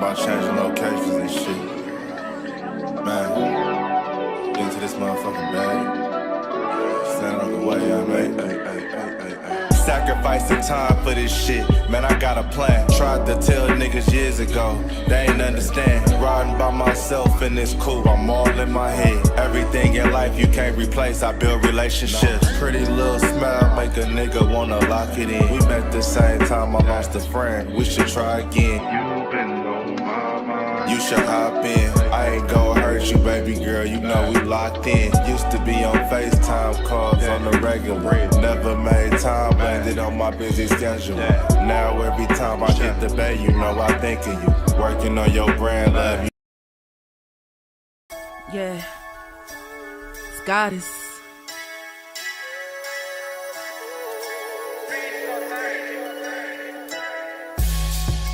about changing locations and shit. Man, into this motherfucking bag. Stand on the way I made. Sacrificing time for this shit. Man, I got a plan. Tried to tell niggas years ago. They ain't understand. Riding by myself and it's cool. I'm all in my head. Everything in life you can't replace. I build relationships. Pretty little smile make a nigga wanna lock it in. We met the same time I lost a friend. We should try again. You been on my mind. You should hop in. I ain't gonna hurt you, baby girl. You know we locked in. Used to be on FaceTime calls on the regular. Never made time, landed on my busy schedule. Now every time I hit the bay, you know I think of you. Working on your brand, love you. Yeah, it's Goddess.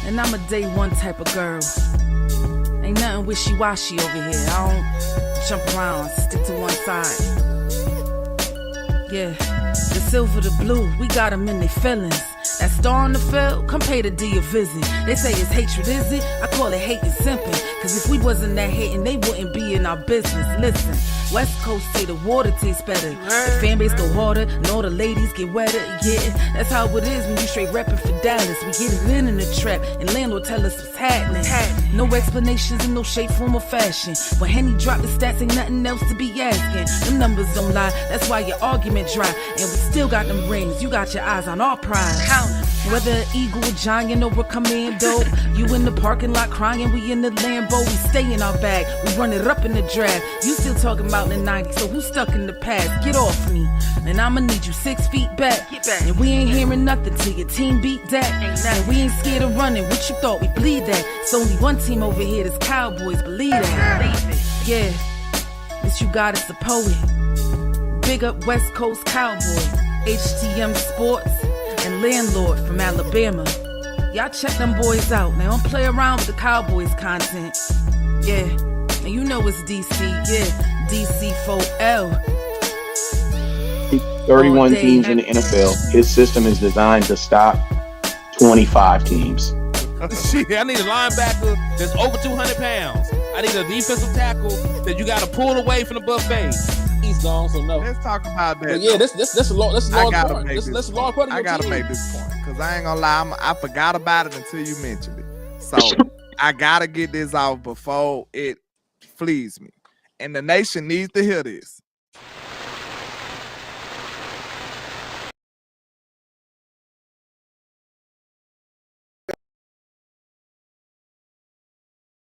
And I'm a day one type of girl. Ain't nothing wishy-washy over here. I don't jump around, stick to one side. Yeah, the silver, the blue, we got them in their feelings. That star on the field, come pay the D a visit. They say it's hatred, is it? I call it hate and simping. Cause if we wasn't that hating, they wouldn't be in our business. Listen, West Coast say the water tastes better. The fan base go harder, and all the ladies get wetter. Yeah, that's how it is when you straight reppin' for Dallas. We get it in the trap, and landlord tell us what's happening. No explanations in no shape, form, or fashion. When Henny drop the stats, ain't nothing else to be asking. Them numbers don't lie, that's why your argument dry. And we still got them rings, you got your eyes on our prize. Whether an eagle, a giant, or a commando, you in the parking lot crying, we in the Lambo, we stay in our bag, we run it up in the draft. You still talking about the 90s, so who's stuck in the past? Get off me, and I'ma need you 6 feet back. And we ain't hearing nothing till your team beat that. And we ain't scared of running, what you thought we bleed that? It's only one team over here, this Cowboys, believe that. Yeah, it's you got us a poet. Big up West Coast Cowboys, HTM Sports, and Landlord from Alabama. Y'all check them boys out. They don't play around with the Cowboys content. Yeah, and you know it's DC. Yeah, DC4L. 31 teams in the NFL. His system is designed to stop 25 teams. Shit, I need a linebacker that's over 200 pounds. I need a defensive tackle that you got to pull away from the buffet. He's gone, so no. Let's talk about that. But yeah, that's a long part. That's a long part of your I gotta team. make this point because I ain't gonna lie, I forgot about it until you mentioned it. So I gotta get this out before it flees me, and the nation needs to hear this.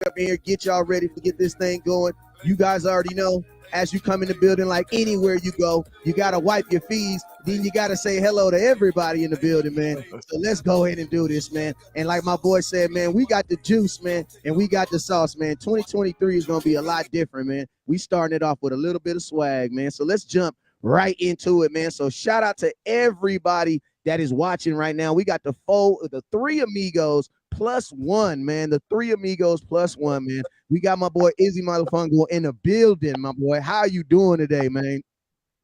Up in here, get y'all ready to get this thing going. You guys already know, as you come in the building, like anywhere you go, you gotta wipe your fees. Then you gotta say hello to everybody in the building, man. So let's go ahead and do this, man. And like my boy said, man, we got the juice, man, and we got the sauce, man. 2023 is gonna be a lot different, man. We starting it off with a little bit of swag, man. So let's jump right into it, man. So shout out to everybody that is watching right now. We got the 3 amigos plus 1, man. The 3 amigos plus 1, man. We got my boy Izzy Motherfungo in the building, my boy. How you doing today, man?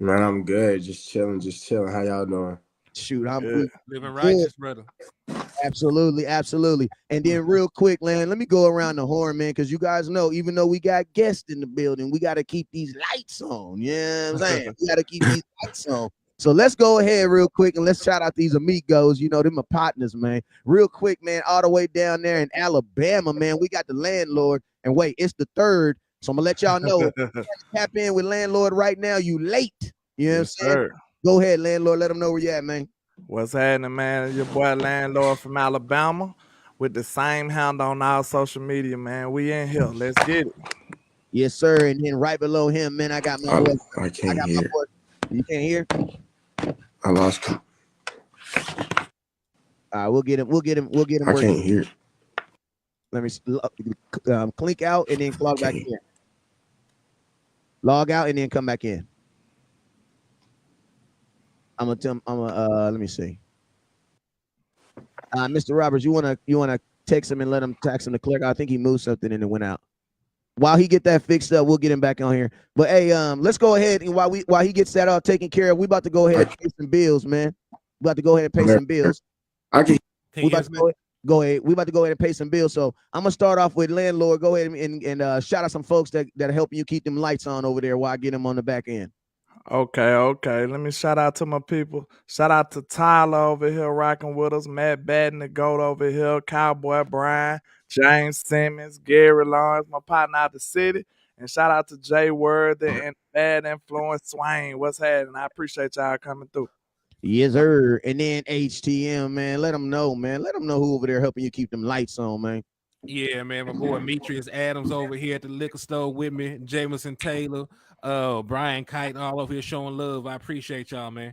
Man, I'm good. Just chilling. How y'all doing? Shoot, I'm good. Living righteous, brother. Absolutely. And then real quick, man, let me go around the horn, man, because you guys know, even though we got guests in the building, we got to keep these lights on. You know what I'm saying? We got to keep these lights on. So let's go ahead real quick and let's shout out these amigos. You know, them are partners, man. Real quick, man, all the way down there in Alabama, man, we got the Landlord. And wait, it's the 3rd. So I'm going to let y'all know, if you tap in with Landlord right now, you late. You know what I'm saying? Sir. Go ahead, Landlord. Let them know where you at, man. What's happening, man? Your boy Landlord from Alabama with the same handle on our social media, man. We in here. Let's get it. Yes, sir. And then right below him, man, I got my boy. I can't hear. You can't hear? I lost him. All right, we'll get him. I can't hear. Let me click out and then log back in. Log out and then come back in. Let me see. Mr. Roberts, you wanna text him and let him text him to click? I think he moved something and it went out. While he get that fixed up, we'll get him back on here. But hey, let's go ahead and while he gets that all taken care of, we about to go ahead and pay some bills, man. We about to go ahead and pay some bills. I can. We about to go ahead. We about to go ahead and pay some bills. So I'm gonna start off with landlord. Go ahead and shout out some folks that are helping you keep them lights on over there while I get them on the back end. Okay. Let me shout out to my people. Shout out to Tyler over here rocking with us, Matt Batten, the GOAT over here, Cowboy Brian, James Simmons, Gary Lawrence, my partner out the city. And shout out to Jay Worthy and Bad Influence Swain. What's happening? I appreciate y'all coming through. Yes, sir. And then HTM, man. Let them know, man. Let them know who over there helping you keep them lights on, man. Yeah, man. My boy Demetrius Adams over here at the liquor store with me. Jameson Taylor, Brian Kite, all over here showing love. I appreciate y'all, man.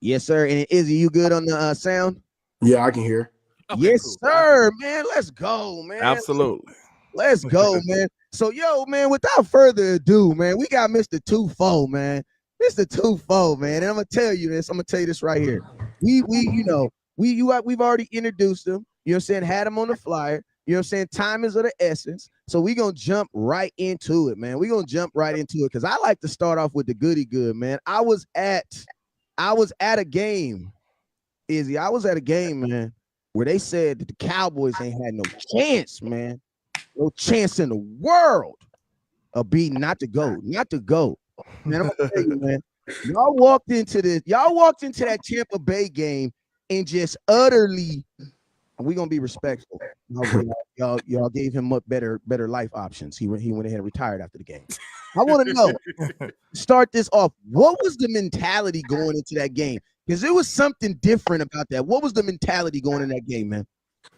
Yes, sir. And Izzy, you good on the sound? Yeah, I can hear. Okay, yes, cool. sir, man. Let's go, man. Absolutely. Let's go, man. So, yo, man, without further ado, man, we got Mr. 2-4, man. Mr. 2-4, man. And I'm gonna tell you this. I'm gonna tell you this right here. We've already introduced him. You know what I'm saying? Had him on the flyer. You know what I'm saying? Time is of the essence. So we're going to jump right into it, man. We're going to jump right into it because I like to start off with the goody good, man. I was at a game, Izzy. I was at a game, man, where they said that the Cowboys ain't had no chance, man. No chance in the world of beating not to go. Man, I'm going to tell you, man. Y'all walked into that Tampa Bay game and just utterly – we're gonna be respectful. Y'all gave him up better life options. He went ahead and retired after the game. I want to know, start this off. What was the mentality going into that game? Because there was something different about that. What was the mentality going in that game, man?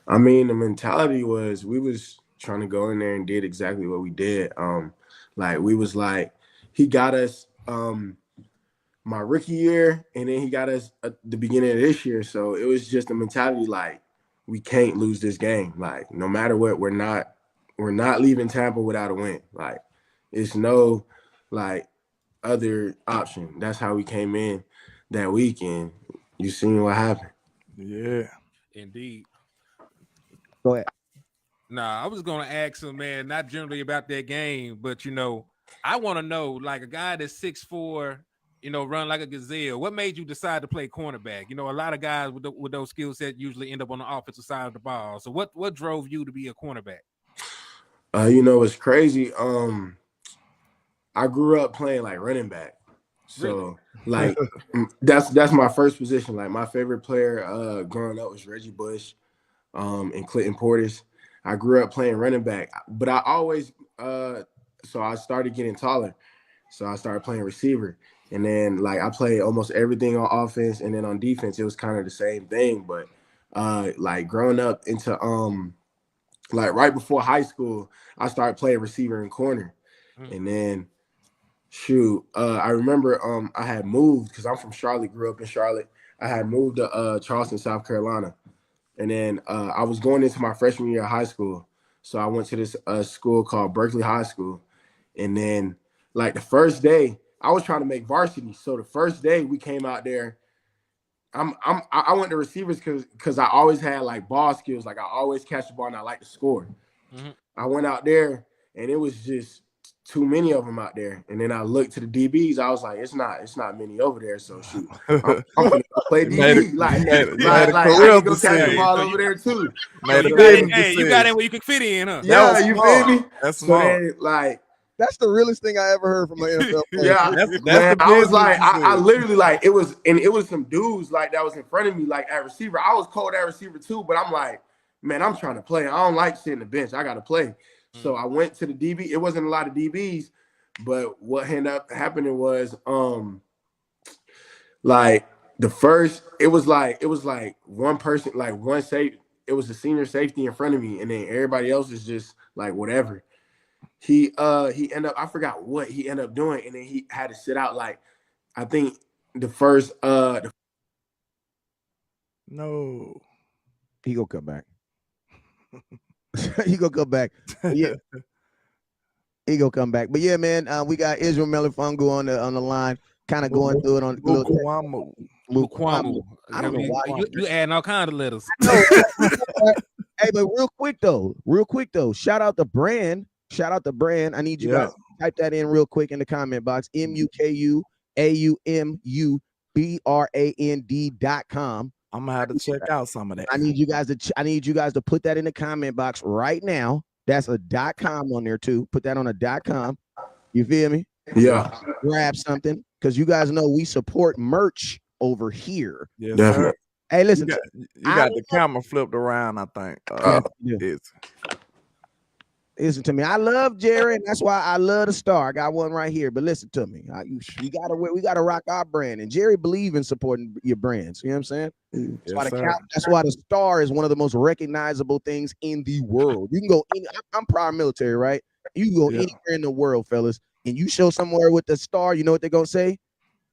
I mean, the mentality was we was trying to go in there and did exactly what we did. He got us my rookie year, and then he got us at the beginning of this year. So it was just a mentality like, we can't lose this game. Like, no matter what, we're not leaving Tampa without a win. Like, it's no like other option. That's how we came in that weekend. You seen what happened. Yeah. Indeed. Go ahead. Nah, I was gonna ask him, man, not generally about that game, but I want to know, like a guy that's 6'4", run like a gazelle. What made you decide to play cornerback? A lot of guys with those skill sets usually end up on the offensive side of the ball. So what drove you to be a cornerback? It's crazy. I grew up playing like running back. So like that's my first position. Like my favorite player growing up was Reggie Bush and Clinton Portis. I grew up playing running back, but I always so I started getting taller. So I started playing receiver. And then, like, I played almost everything on offense, and then on defense, it was kind of the same thing. But, like, growing up into, like, right before high school, I started playing receiver and corner. And then, I remember I had moved because I'm from Charlotte, grew up in Charlotte. I had moved to Charleston, South Carolina. And then I was going into my freshman year of high school. So I went to this school called Berkeley High School. And then, like, the first day, I was trying to make varsity. So the first day we came out there, I went to receivers because I always had like ball skills. Like I always catch the ball and I like to score. Mm-hmm. I went out there and it was just too many of them out there. And then I looked to the DBs. I was like, it's not many over there. So shoot, I'm gonna play DB. Like I can go catch the ball over there too. You got in where you could fit in, huh? Yeah, you feel me? That's smart. So then, that's the realest thing I ever heard from an NFL player. Yeah, man, I was like, I literally like it was some dudes like that was in front of me like at receiver. I was cold at receiver too, but I'm like, man, I'm trying to play. I don't like sitting the bench. I got to play. So I went to the DB. It wasn't a lot of DBs, but what ended up happening was like the first, it was like one person, like one safe. It was a senior safety in front of me, and then everybody else is just like whatever. He ended up, I forgot what he ended up doing, and then he had to sit out like I think the first no. He gonna come back. He gonna come back. Yeah. He gonna come back. But yeah, man, we got Israel Melifongo on the line, kind of going through it on Mukuamu. I don't know why you adding all kind of letters. Hey, but real quick though, shout out the brand. I need you guys to type that in real quick in the comment box. MUKUAUMUBRAND.com. I'm gonna have to check out some of that. I need you guys to put that in the comment box right now. That's a .com on there too. Put that on a .com. You feel me? Yeah, Grab something because you guys know we support merch over here. Yes, definitely. sir. Hey, listen, You got the camera flipped around, I think. Listen to me. I love Jerry, and that's why I love the star. I got one right here. But listen to me. We gotta rock our brand, and Jerry believe in supporting your brands. You know what I'm saying? That's why the star is one of the most recognizable things in the world. You can go. I'm prior military, right? You can go anywhere in the world, fellas, and you show somewhere with the star. You know what they're gonna say?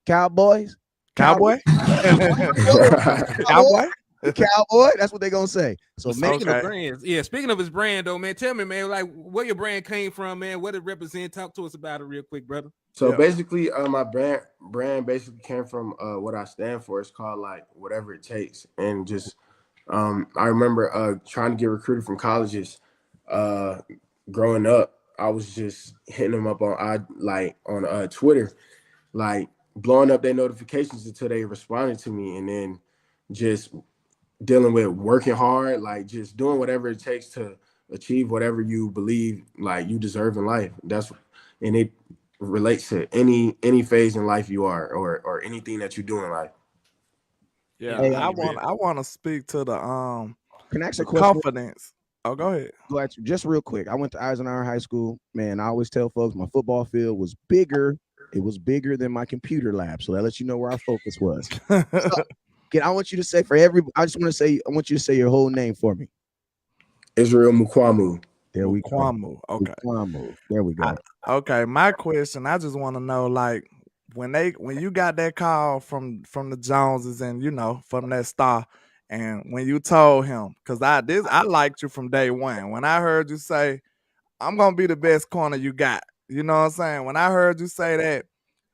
Cowboys. Cowboy. Cowboy. Cowboy, that's what they're gonna say. So speaking of brands, speaking of his brand though, man, tell me, man, like where your brand came from, man, what it represent. Talk to us about it real quick, brother. So basically, my brand basically came from what I stand for. It's called like whatever it takes, and just I remember trying to get recruited from colleges. Growing up, I was just hitting them up on Twitter, like blowing up their notifications until they responded to me, and then just dealing with working hard, like just doing whatever it takes to achieve whatever you believe like you deserve in life. And it relates to any phase in life you are or anything that you do in life. Yeah, hey, I want to speak to the Can I ask a question? Confidence. Oh, go ahead. Just real quick. I went to Eisenhower High School. Man, I always tell folks my football field was bigger. It was bigger than my computer lab. So that lets you know where our focus was. I want you to say I want you to say your whole name for me. Israel Mukuamu. There we go. Okay. Mukuamu. There we go. Okay. My question, I just want to know, like, when you got that call from the Joneses and from that star, and when you told him, because I liked you from day one. When I heard you say, I'm gonna be the best corner you got, you know what I'm saying? When I heard you say that,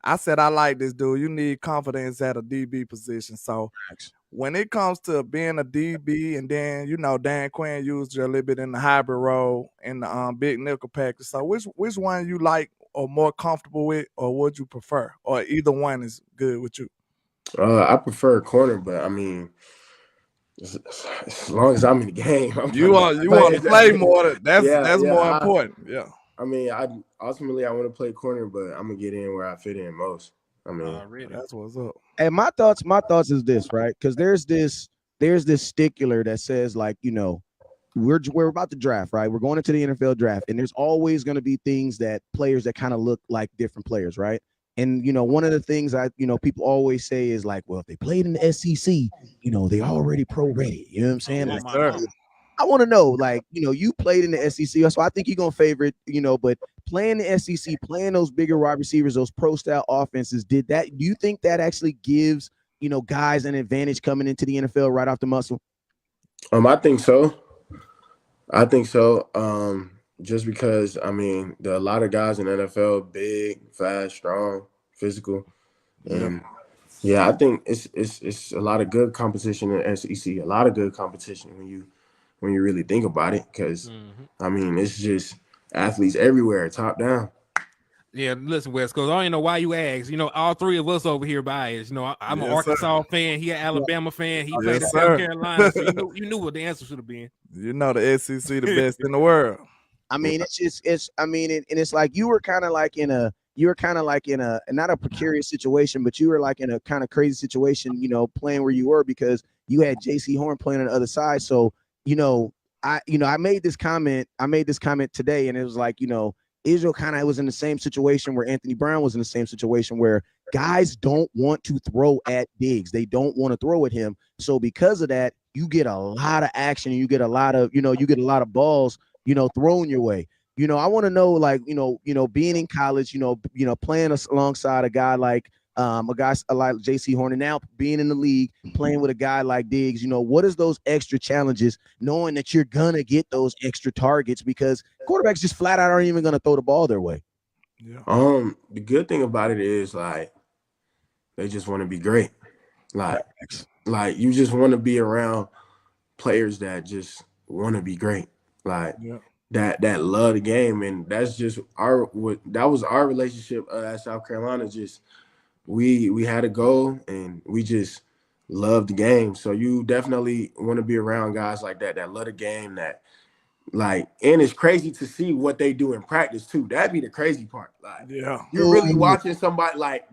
I said, I like this dude. You need confidence at a DB position. So when it comes to being a DB, and then, Dan Quinn used you a little bit in the hybrid role in the big nickel package. So which one you like or more comfortable with, or would you prefer? Or either one is good with you? I prefer corner, but I mean, as long as I'm in the game, you want to play more. That's more important. Yeah. I mean, I want to play corner, but I'm gonna get in where I fit in most. I mean, that's what's up. And my thoughts is this, right? Because there's this stickler that says, like, we're about to draft, right? We're going into the NFL draft, and there's always going to be players that kind of look like different players, right? And one of the things people always say is like, well, if they played in the SEC, they already pro ready. You know what I'm saying? Yes, like, sir. I want to know, like, you played in the SEC, so I think you're gonna favorite, but playing the SEC, playing those bigger wide receivers, those pro style offenses, do you think that actually gives guys an advantage coming into the NFL right off the muscle? I think so. Just because a lot of guys in the NFL big, fast, strong, physical, and I think it's a lot of good competition in the SEC. A lot of good competition when you really think about it, because it's just athletes everywhere, top down. Yeah, listen, West Coast, I don't even know why you asked. All three of us over here biased. I'm an Arkansas fan. He an Alabama fan. He played in South Carolina. So you knew what the answer should have been. The SEC the best in the world. I mean, it's like you were kind of like in a not a precarious situation, but you were like in a kind of crazy situation, playing where you were, because you had JC Horn playing on the other side. So, I made this comment today, and it was like, Israel kind of was in the same situation where Anthony Brown was in the same situation, where guys don't want to throw at Diggs. They don't want to throw at him. So because of that, you get a lot of action, and you get a lot of balls, thrown your way. I want to know, like, being in college, playing alongside a guy like JC Horn, and now being in the league, playing with a guy like Diggs, what is those extra challenges, knowing that you're gonna get those extra targets, because quarterbacks just flat out aren't even gonna throw the ball their way. Yeah. The good thing about it is, like, they just want to be great. Like you just want to be around players that just want to be great. Like that love the game, and that's just that was our relationship at South Carolina. Just we had a goal, and we just love the game. So you definitely want to be around guys like that love the game, that like, and it's crazy to see what they do in practice too. That'd be the crazy part. Like, Yeah. you're really watching somebody like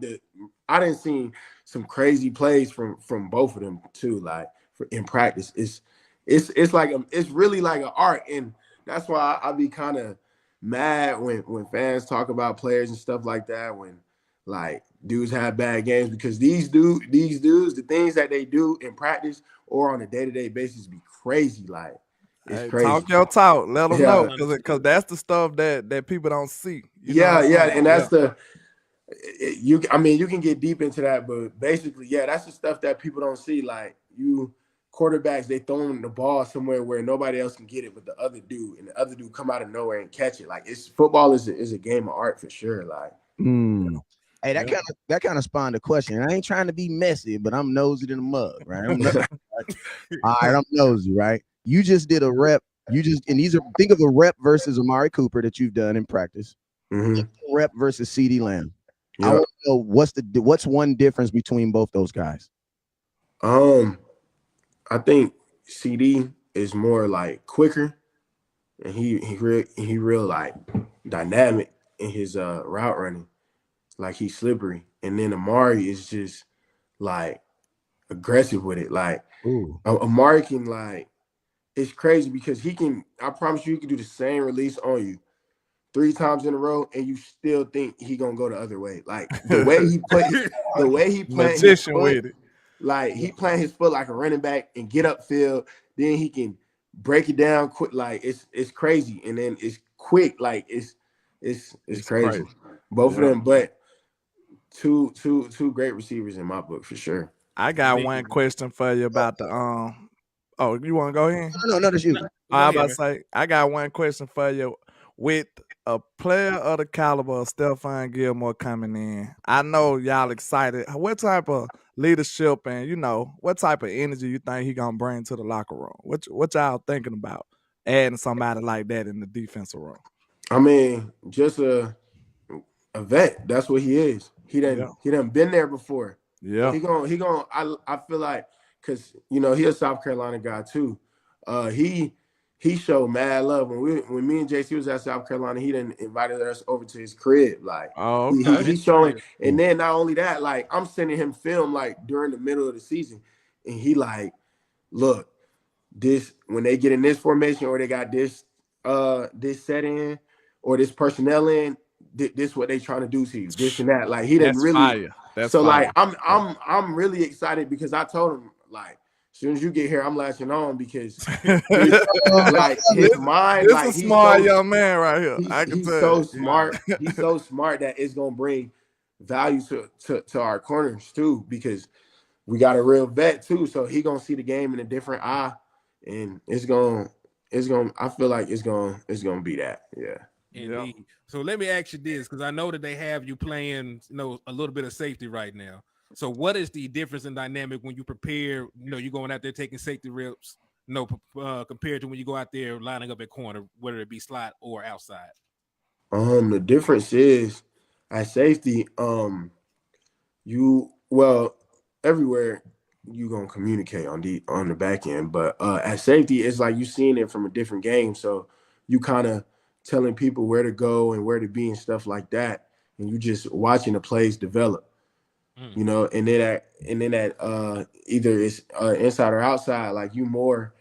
I didn't see some crazy plays from both of them too. Like in practice, it's like it's really like an art, and that's why I be kind of mad when fans talk about players and stuff like that, when like dudes have bad games, because these dudes, the things that they do in practice or on a day-to-day basis be crazy. Like, it's crazy. Talk your talk. Let them Yeah. know, because that's the stuff that people don't see. You know Yeah, what I'm yeah, saying? and that's I mean, you can get deep into that, but basically, yeah, that's the stuff that people don't see. Like, quarterbacks, they throwing the ball somewhere where nobody else can get it, but the other dude, and the other dude come out of nowhere and catch it. Like, football is a game of art for sure. Like, Hey, that kind of spawned a question. I ain't trying to be messy, but I'm nosy in the mug, right? I'm nosy, right? All right, I'm nosy, right? You just did a rep. Think of a rep versus Amari Cooper that you've done in practice. mhm. Rep versus CeeDee Lamb. I Yeah. want to know what's one difference between both those guys. I think CD is more like quicker, and he real like dynamic in his route running. Like, he's slippery, and then Amari is just like aggressive with it. Like, Amari can, like, it's crazy because I promise you, he can do the same release on you 3 times in a row, and you still think he gonna go the other way. Like, the way he plant his Magician foot, with it. like, he plant his foot like a running back and get upfield. Then he can break it down quick. Like, it's crazy, and then it's quick. Like, it's crazy. Both of them, but two great receivers in my book for sure. I got one question for you about the Oh, you want to go ahead? No, that's you. I'm about to say, I got one question for you. With a player of the caliber of Stephon Gilmore coming in, I know y'all excited. What type of leadership and what type of energy you think he gonna bring to the locker room? What y'all thinking about adding somebody like that in the defensive room? I mean, just a vet. That's what he is. He done been there before. Yeah. He gonna I feel like, because he a South Carolina guy too. He showed mad love when me and JC was at South Carolina. He done invited us over to his crib. Like, he's showing, and then not only that, like, I'm sending him film like during the middle of the season, and he like, look, this when they get in this formation, or they got this set in, or this personnel in, this what they trying to do to you, this and that. Like, he didn't really fire. That's so fire. like I'm really excited, because I told him, like, as soon as you get here, I'm latching on, because like, his mind, this like, is a smart young man right here. I can he's tell. so smart. He's so smart that it's gonna bring value to our corners too, because we got a real vet too. So he gonna see the game in a different eye, and it's gonna. I feel like it's gonna be that. Yeah. Indeed. Yep. So let me ask you this, because I know that they have you playing, a little bit of safety right now. So what is the difference in dynamic when you prepare? You're going out there taking safety reps, compared to when you go out there lining up at corner, whether it be slot or outside. The difference is, at safety, everywhere you gonna communicate on the back end, but at safety, it's like you seeing it from a different game. So you kind of telling people where to go and where to be and stuff like that, and you just watching the plays develop. And then at either it's inside or outside, like you more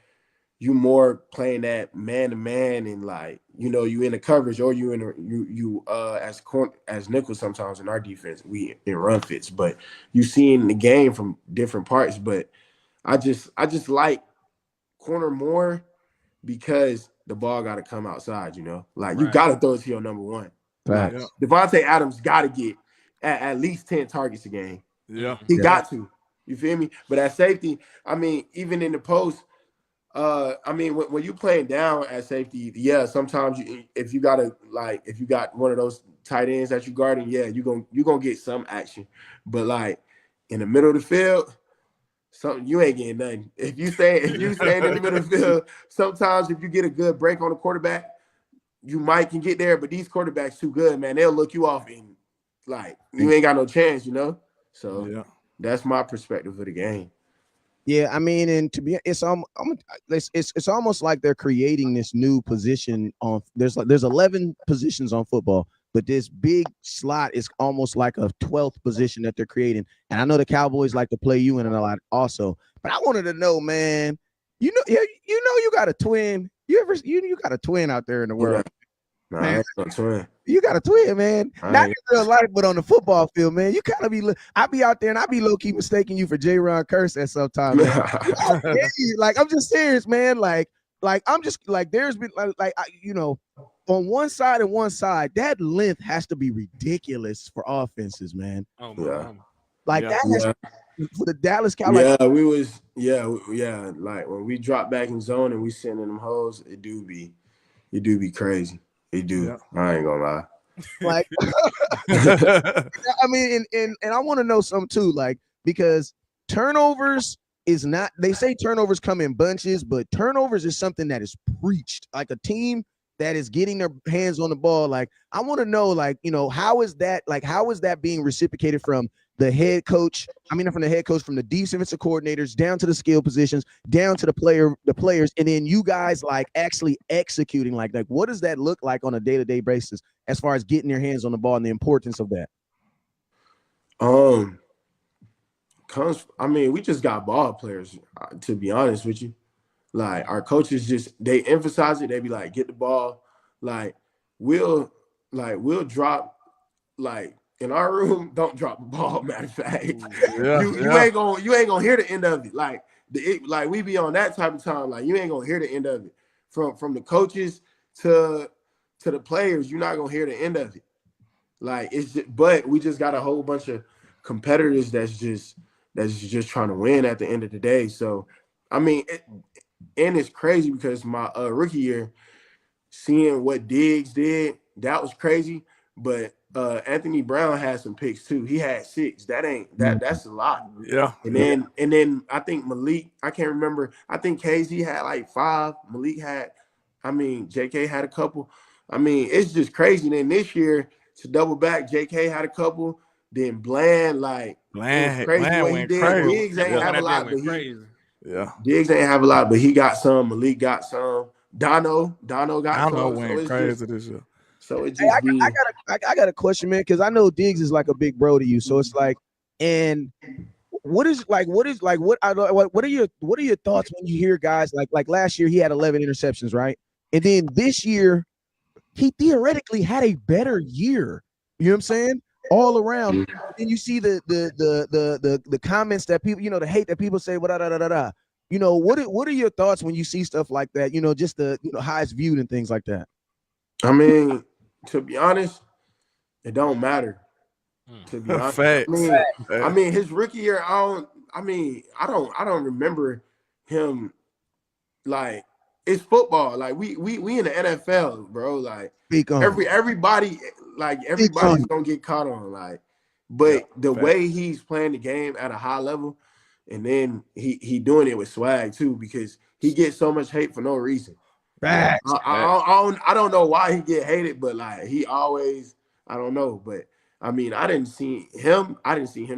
playing that man to man, and like you in the coverage, or you in as nickel. Sometimes in our defense we in run fits, but you seeing the game from different parts. But I just like corner more, because the ball got to come outside. Like, you got to throw it to your number one. Like, Devontae Adams got to get at least 10 targets a game. Yeah, he got to. You feel me? But at safety, I mean, even in the post, when you playing down at safety, sometimes if you got one of those tight ends that you guarding, you gonna get some action. But like in the middle of the field, you ain't getting nothing. If you stay in the middle of the field, sometimes if you get a good break on the quarterback, you might can get there. But these quarterbacks too good, man. They'll look you off, and like you ain't got no chance, So that's my perspective of the game. Yeah, I mean, and to be, it's almost like they're creating this new position on. There's 11 positions on football, but this big slot is almost like a 12th position that they're creating. And I know the Cowboys like to play you in it a lot, also. But I wanted to know, man. You know, you got a twin. You got a twin out there in the world, Nah, man. I ain't no twin. You got a twin, man. I Not ain't- in real life, but on the football field, man. You kind of be. I be out there and I be low key mistaking you for J-Ron Curse at some time, man. Like I'm just serious, man. Like I'm just like there's been on one side and one side, that length has to be ridiculous for offenses, man. Oh Yeah. Like Yeah. that has, for the Dallas Yeah, Cowboys. yeah. Like when we drop back in zone and we send in them hoes, it do be crazy. It do. Yeah. I ain't gonna lie. Like, I mean, and I want to know something too, like because turnovers is not. They say turnovers come in bunches, but turnovers is something that is preached. Like a team that is getting their hands on the ball. Like I want to know, like how is that? Like how is that being reciprocated from the head coach? I mean, from the head coach, from the defensive coordinators down to the skill positions, down to the players, and then you guys like actually executing. Like what does that look like on a day-to-day basis as far as getting your hands on the ball and the importance of that? I mean, we just got ball players, to be honest with you. Like our coaches they emphasize it. They be like, get the ball. Like we'll drop, like in our room, don't drop the ball. Matter of fact, you ain't gonna hear the end of it. Like we be on that type of time. Like you ain't gonna hear the end of it from the coaches to the players. You're not gonna hear the end of it. Like but we just got a whole bunch of competitors that's just trying to win at the end of the day. So I mean, and it's crazy because my rookie year, seeing what Diggs did, that was crazy. But Anthony Brown had some picks too. He had 6. That's a lot. Yeah. And then I think Malik, I can't remember. I think KZ had like 5. Malik had, JK had a couple. I mean, it's just crazy. Then this year to double back, JK had a couple. Then Bland it was crazy what he did. Crazy. Diggs ain't have a lot, but Diggs ain't have a lot, but he got some. Malik got some. Dono got some. Went crazy this year. So it just I got a question, man, because I know Diggs is like a big bro to you. So it's like, and what are your thoughts when you hear guys like last year he had 11 interceptions, right? And then this year he theoretically had a better year. You know what I'm saying? All around. And you see the comments that people, the hate that people say, what are your thoughts when you see stuff like that? Just the how it's viewed and things like that. I mean, to be honest, it don't matter. To be honest, I mean, his rookie year, I don't remember him. Like it's football. Like we in the NFL, bro. Like everybody's gonna get caught on. Like, but the way he's playing the game at a high level, and then he doing it with swag too, because he gets so much hate for no reason. I don't know why he get hated, but like he always, I don't know, but I mean, I didn't see him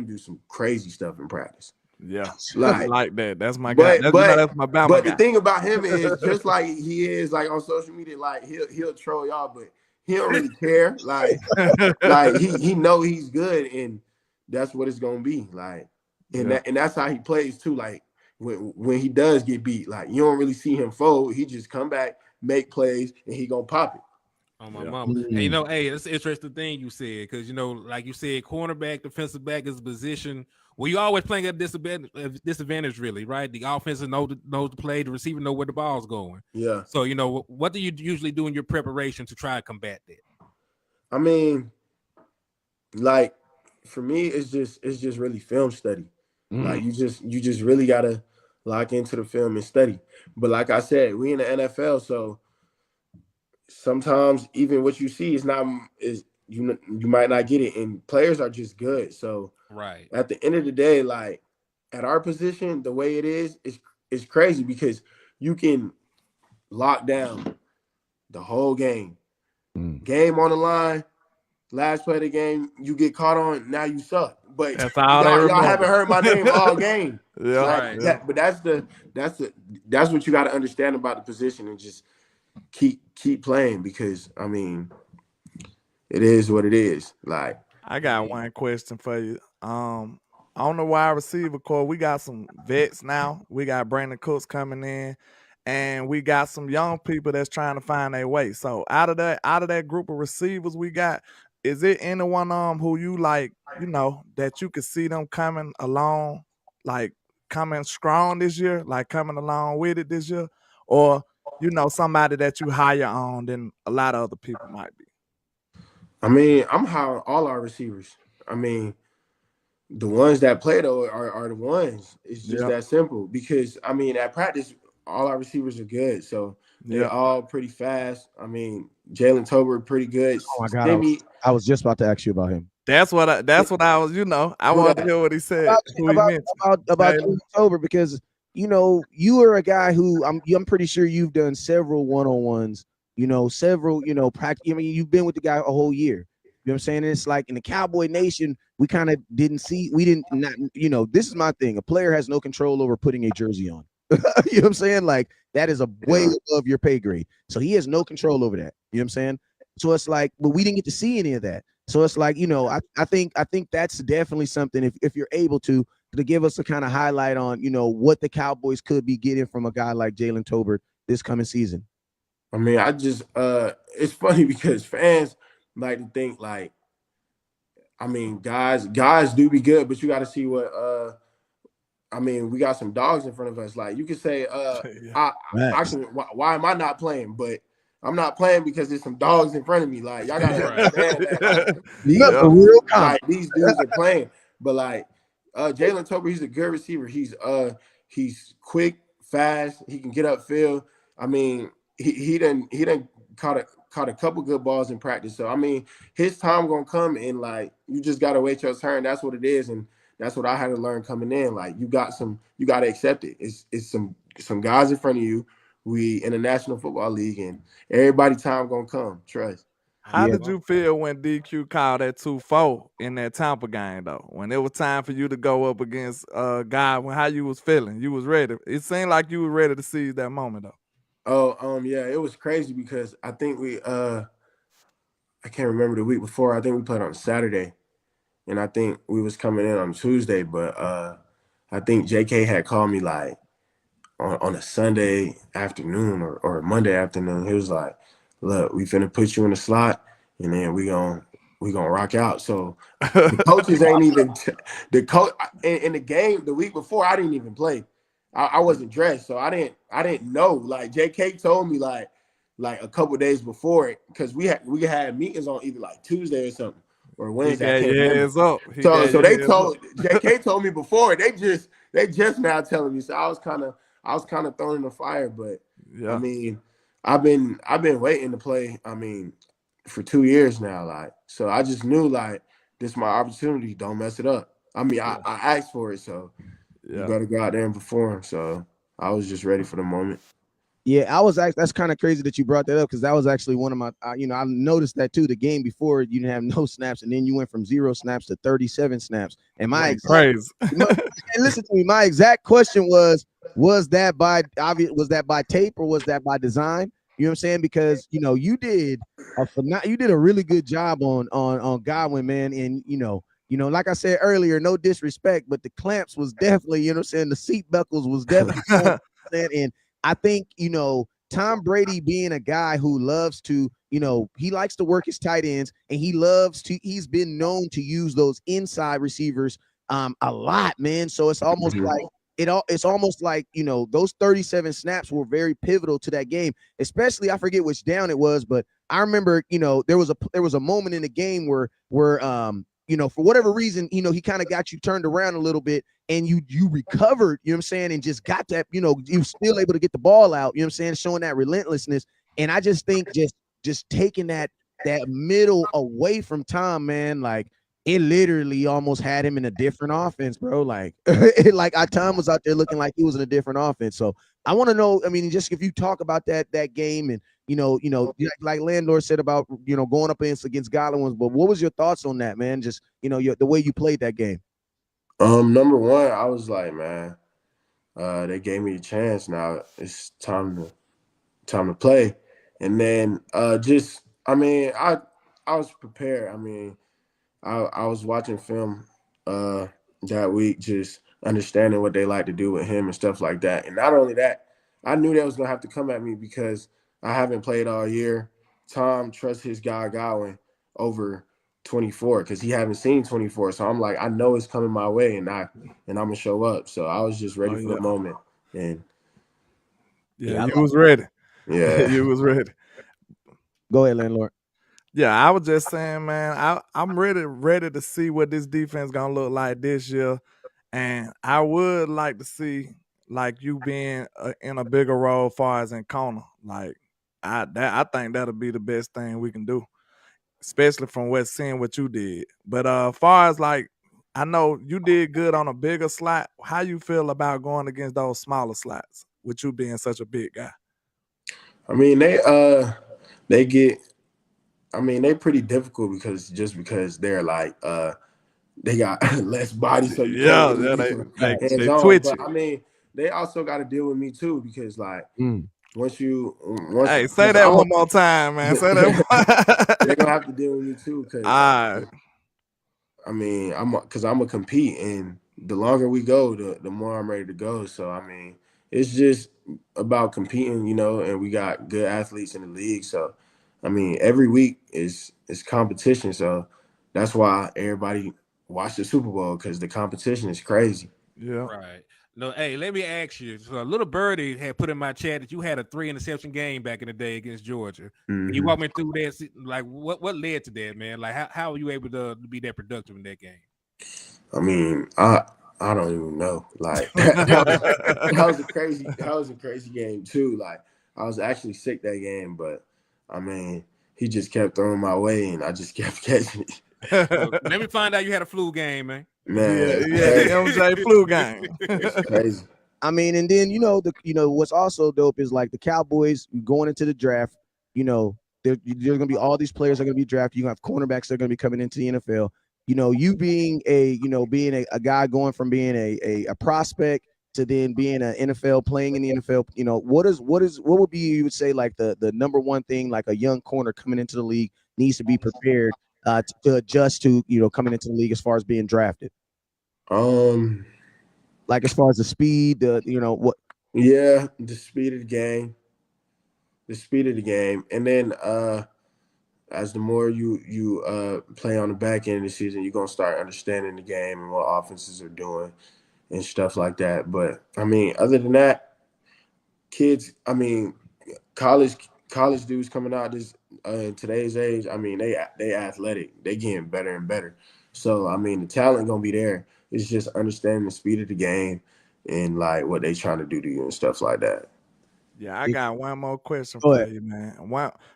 do some crazy stuff in practice. Yeah, like that. That's my guy. That's my Bama But guy. the thing about him is, just like he is like on social media, like he'll troll y'all, but he don't really care. Like he know he's good, and that's what it's gonna be. Like, and that's how he plays too. Like when he does get beat, like you don't really see him fold. He just come back, make plays, and he gonna pop it. On my mama. And it's an interesting thing you said, because like you said, cornerback, defensive back is a position where you always playing at a disadvantage, really, right? The offense knows the play, the receiver know where the ball's going. Yeah. So what do you usually do in your preparation to try to combat that? I mean, like for me, it's just really film study. Like you just really gotta lock into the film and study. But like I said, we in the NFL, so sometimes even what you see is you might not get it, and players are just good. So right at the end of the day, like at our position, the way it is crazy, because you can lock down the whole game. Game on the line, last play of the game, you get caught on, now you suck. But That's all they y'all remember. haven't heard my name all game. Yeah, Like, Right. yeah. but that's what you got to understand about the position, and just keep playing, because I mean, it is what it is. Like, I got one question for you. On the wide receiver core, we got some vets now. We got Brandon Cooks coming in, and we got some young people that's trying to find their way. So out of that group of receivers we got, is it anyone who you like, that you could see them coming along, like coming strong this year, like coming along with it this year, or somebody that you higher on than a lot of other people might be? I mean, I'm high on all our receivers. I mean, the ones that play though are the ones. It's just that simple. Because I mean, at practice, all our receivers are good, so they all pretty fast. I mean, Jalen Tolbert pretty good. Oh my God, I was just about to ask you about him. That's what I was. I wanted to hear what he said. About October, because you are a guy who I'm pretty sure you've done several one-on-ones. Several practice. I mean, you've been with the guy a whole year. You know what I'm saying? And it's like in the Cowboy Nation, we kind of didn't see. We didn't not. This is my thing. A player has no control over putting a jersey on. You know what I'm saying? Like, that is a way above your pay grade. So he has no control over that. You know what I'm saying? So it's like, but we didn't get to see any of that. So it's like, I think that's definitely something, if you're able to give us a kind of highlight on, what the Cowboys could be getting from a guy like Jalen Tolbert this coming season. I mean, it's funny because fans like to think like, I mean, guys do be good, but you got to see what, I mean, we got some dogs in front of us. Like, you could say, why am I not playing? But I'm not playing because there's some dogs in front of me. Like, y'all gotta understand that. Like, these dudes are playing. But like, Jalen Tolbert, he's a good receiver. He's quick, fast. He can get upfield. I mean, he done caught a couple good balls in practice. So I mean, his time gonna come, and like, you just gotta wait your turn. That's what it is, and that's what I had to learn coming in. Like, you gotta accept it. It's some guys in front of you. We in the National Football League, and everybody time gonna come. Trust. How did you feel when DQ called that 2-4 in that Tampa game, though? When it was time for you to go up against God, how you was feeling? You was ready. It seemed like you were ready to seize that moment, though. Oh, yeah, it was crazy because I think I can't remember the week before. I think we played on Saturday, and I think we was coming in on Tuesday, but I think JK had called me like on a Sunday afternoon or Monday afternoon. He was like, look, we finna put you in the slot, and then we gonna rock out. So the coaches ain't even the coach in the game the week before. I didn't even play. I wasn't dressed, so I didn't know. Like, JK told me like a couple days before it, because we had meetings on either like Tuesday or something, or Wednesday. So JK told me before. They just now telling me. So I was kind of thrown in the fire, but I mean, I've been waiting to play. I mean, for 2 years now. Like, so I just knew like, this is my opportunity. Don't mess it up. I mean, I asked for it, so you better go out there and perform. So I was just ready for the moment. Yeah, that's kind of crazy that you brought that up, because that was actually one of my, I noticed that too. The game before, you didn't have no snaps, and then you went from 0 snaps to 37 snaps. And crazy. Listen to me. My exact question was that by tape, or was that by design? You know what I'm saying? Because you did a really good job on Godwin, man. And like I said earlier, no disrespect, but the clamps was definitely, the seat buckles was definitely and I think, Tom Brady, being a guy who loves to, he likes to work his tight ends, and he's been known to use those inside receivers a lot, man. So it's almost like it's almost like, those 37 snaps were very pivotal to that game, especially, I forget which down it was, but I remember, there was a moment in the game where for whatever reason, he kind of got you turned around a little bit, and you recovered, you know what I'm saying, and just got that, you were still able to get the ball out, you know what I'm saying, showing that relentlessness. And I just think just taking that middle away from Tom, man, like, it literally almost had him in a different offense, bro. Like, like our time was out there looking like he was in a different offense. So I want to know. I mean, just if you talk about that game, and like Landor said about going up against Godwin, but what was your thoughts on that, man? Just the way you played that game. Number one, I was like, man, they gave me a chance. Now it's time to play. And then I was prepared. I mean, I was watching film that week, just understanding what they like to do with him and stuff like that. And not only that, I knew they was gonna have to come at me because I haven't played all year. Tom trusts his guy Godwin over 24 because he haven't seen 24. So I'm like, I know it's coming my way, and I'm gonna show up. So I was just ready for the moment. And you was ready. Yeah, you was ready. Go ahead, landlord. Yeah, I was just saying, man, I'm ready to see what this defense gonna look like this year, and I would like to see like you being in a bigger role, as far as in corner. Like I think that'll be the best thing we can do, especially from seeing what you did. But far as like, I know you did good on a bigger slot. How you feel about going against those smaller slots with you being such a big guy? I mean they get. I mean, they're pretty difficult because they're like they got less body, so you can't really get some hands on. Twitch. But I mean, they also got to deal with me too because like once hey, say that one more time, man. Say that. They're gonna have to deal with me too because I mean I'm gonna compete, and the longer we go, the more I'm ready to go. So I mean, it's just about competing, and we got good athletes in the league, so. I mean, every week is competition, so that's why everybody watch the Super Bowl because the competition is crazy. Yeah, right. No, hey, let me ask you. So, little birdie had put in my chat that you had a 3-interception game back in the day against Georgia. Can you walk me through that? Like, what led to that, man? Like, how were you able to be that productive in that game? I mean, I don't even know. Like, that was a crazy game too. Like, I was actually sick that game, but. I mean, he just kept throwing my way, and I just kept catching it. Let me find out you had a flu game, man. Yeah, the MJ flu game. It's crazy. I mean, and then what's also dope is like the Cowboys going into the draft. There's going to be all these players are going to be drafted. You have cornerbacks that are going to be coming into the NFL. You being a guy going from being a prospect to then being an NFL, playing in the NFL, what would be, you would say, like the number one thing, like a young corner coming into the league needs to be prepared to adjust to, coming into the league as far as being drafted? Like as far as the speed, what? Yeah, the speed of the game, and then as the more you play on the back end of the season, you're gonna start understanding the game and what offenses are doing. And stuff like that. But I mean, other than that, kids, I mean, college dudes coming out this in today's age, I mean, they athletic. They getting better and better. So I mean, the talent gonna be there. It's just understanding the speed of the game and like what they trying to do to you and stuff like that. Yeah, I got one more question for you, man.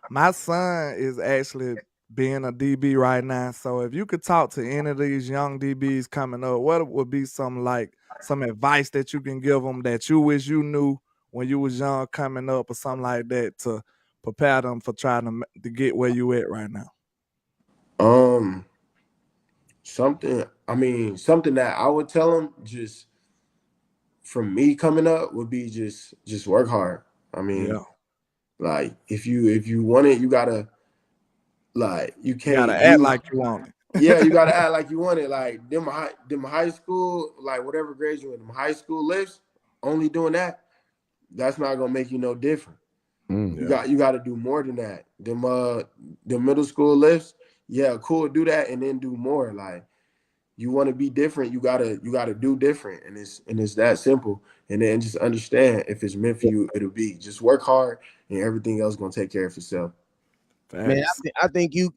My son is actually being a DB right now. So if you could talk to any of these young DBs coming up, what would be some advice that you can give them that you wish you knew when you was young coming up, or something like that, to prepare them for trying to get where you at right now? Something that I would tell them, just from me coming up, would be just work hard. I mean, like if you want it, you gotta, like, you can't act like you want it. Yeah, you gotta act like you want it. Like them high school, like whatever grades you in, them high school lifts, only doing that's not gonna make you no different. You got to do more than that. The middle school lifts, yeah, cool, do that and then do more. Like, you want to be different, you gotta do different, and it's that simple. And then just understand, if it's meant for you, it'll be. Just work hard, and everything else gonna take care of itself. Man, I think you